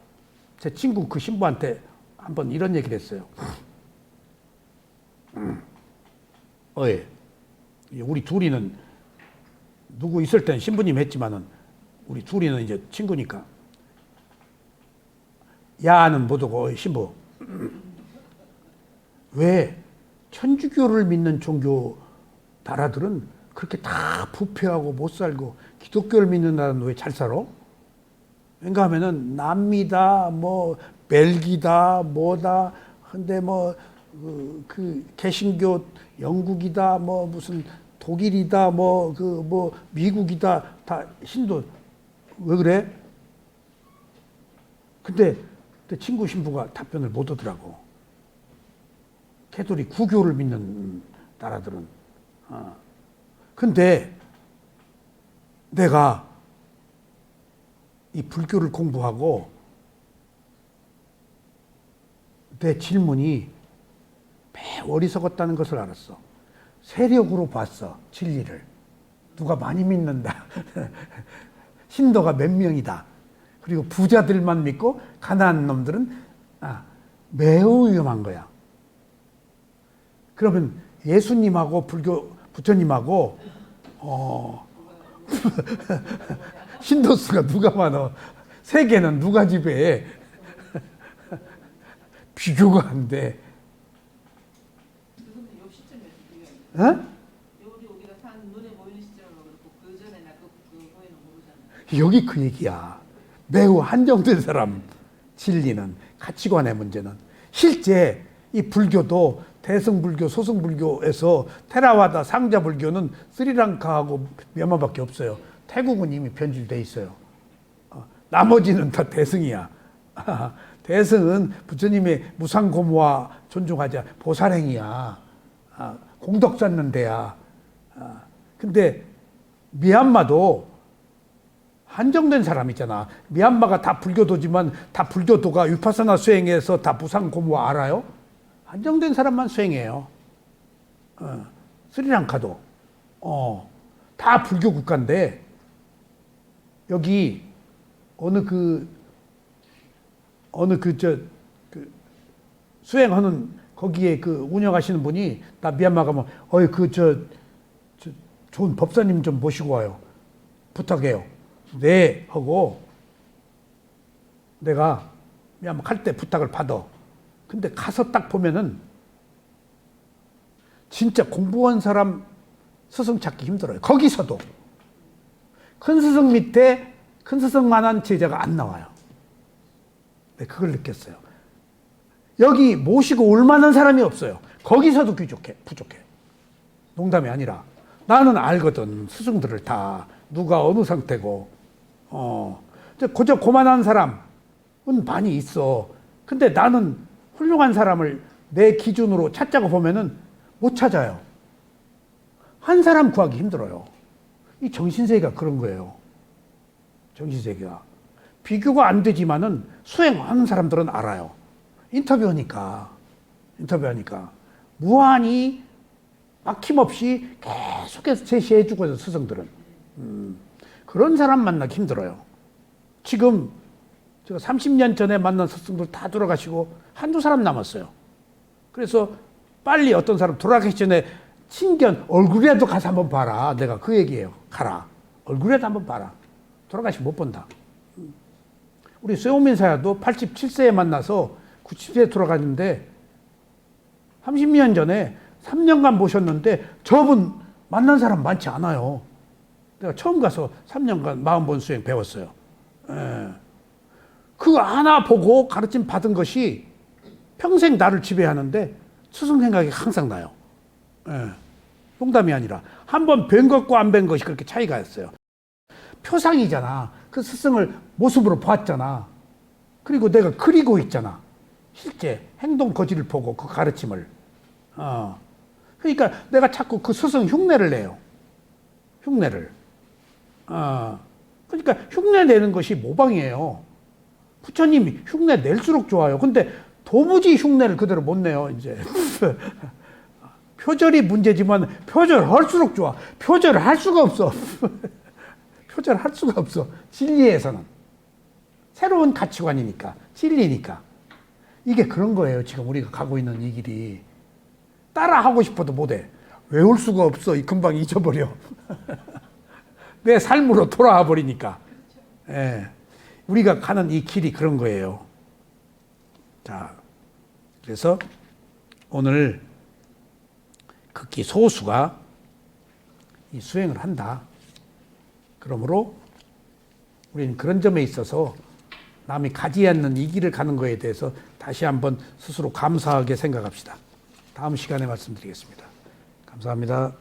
제 친구 그 신부한테 한번 이런 얘기를 했어요. 예. 우리 둘이는 누구 있을 땐 신부님 했지만은 우리 둘이는 이제 친구니까 야는 못 오고 신부 왜 천주교를 믿는 종교 나라들은 그렇게 다 부패하고 못 살고 기독교를 믿는 나라는 왜 잘 살아? 왜가 하면은 남미다 뭐 벨기다 뭐다 근데 뭐 그 개신교 영국이다 뭐 무슨 독일이다 뭐 미국이다 다 신도 왜 그래? 근데 친구 신부가 답변을 못 하더라고. 캐톨릭 구교를 믿는 나라들은. 근데 내가 이 불교를 공부하고 내 질문이 매우 어리석었다는 것을 알았어. 세력으로 봤어, 진리를. 누가 많이 믿는다. 신도가 몇 명이다. 그리고 부자들만 믿고 가난한 놈들은 매우 위험한 거야. 그러면 예수님하고 부처님하고 신도수가 누가 많아? 세계는 누가 지배해? 비교가 안 돼. 어? 우리가 산 눈에 보이는 시점을 그렇고 그 전에 나 그 후에는 모르잖아. 여기 그 얘기야. 매우 한정된 사람 진리는 가치관의 문제는 실제 이 불교도 대승불교, 소승불교에서 테라와다 상자불교는 스리랑카하고 미얀마밖에 없어요. 태국은 이미 변질돼 있어요. 나머지는 다 대승이야. 대승은 부처님의 무상고무와 존중하자 보살행이야. 공덕 쌓는 데야. 근데 미얀마도 한정된 사람 있잖아. 미얀마가 다 불교도지만 다 불교도가 위파사나 수행해서 다 무상고무와 알아요? 한정된 사람만 수행해요. 스리랑카도. 다 불교 국가인데 여기 수행하는 거기에 운영하시는 분이 나 미얀마 가면 좋은 법사님 좀 모시고 와요. 부탁해요. 네 하고 내가 미얀마 갈 때 부탁을 받아. 근데 가서 딱 보면은 진짜 공부한 사람 스승 찾기 힘들어요. 거기서도 큰 스승 밑에 큰 스승만한 제자가 안 나와요. 네, 그걸 느꼈어요. 여기 모시고 올 만한 사람이 없어요. 거기서도 부족해. 농담이 아니라 나는 알거든. 스승들을 다 누가 어느 상태고 그저 고만한 사람은 많이 있어. 근데 나는 훌륭한 사람을 내 기준으로 찾자고 보면은 못 찾아요. 한 사람 구하기 힘들어요. 이 정신세계가 그런 거예요. 정신세계가. 비교가 안 되지만은 수행하는 사람들은 알아요. 인터뷰하니까. 무한히 막힘없이 계속해서 제시해주고 있어요, 스승들은. 그런 사람 만나기 힘들어요. 지금 제가 30년 전에 만난 스승들 다 돌아가시고 한두 사람 남았어요. 그래서 빨리 어떤 사람 돌아가기 전에 친견 얼굴이라도 가서 한번 봐라. 내가 그 얘기예요. 가라. 얼굴이라도 한번 봐라. 돌아가시면 못 본다. 우리 쇠오민 사야도 87세에 만나서 90세에 돌아갔는데 30년 전에 3년간 모셨는데 저분 만난 사람 많지 않아요. 내가 처음 가서 3년간 마음본 수행 배웠어요. 그거 하나 보고 가르침 받은 것이 평생 나를 지배하는데 스승 생각이 항상 나요. 농담이 아니라 한 번 뵌 것과 안 뵌 것이 그렇게 차이가 있어요. 표상이잖아. 그 스승을 모습으로 봤잖아. 그리고 내가 그리고 있잖아. 실제 행동 거지를 보고 그 가르침을. 그러니까 내가 자꾸 그 스승 흉내를 내요. 흉내를. 그러니까 흉내 내는 것이 모방이에요. 부처님이 흉내 낼수록 좋아요. 근데 도무지 흉내를 그대로 못 내요, 이제. 표절이 문제지만 표절할수록 좋아. 표절을 할 수가 없어. 표절할 수가 없어. 진리에서는. 새로운 가치관이니까. 진리니까. 이게 그런 거예요. 지금 우리가 가고 있는 이 길이. 따라하고 싶어도 못해. 외울 수가 없어. 금방 잊어버려. 내 삶으로 돌아와 버리니까. 예. 우리가 가는 이 길이 그런 거예요. 자, 그래서 오늘 극히 소수가 이 수행을 한다. 그러므로 우리는 그런 점에 있어서 남이 가지 않는 이 길을 가는 거에 대해서 다시 한번 스스로 감사하게 생각합시다. 다음 시간에 말씀드리겠습니다. 감사합니다.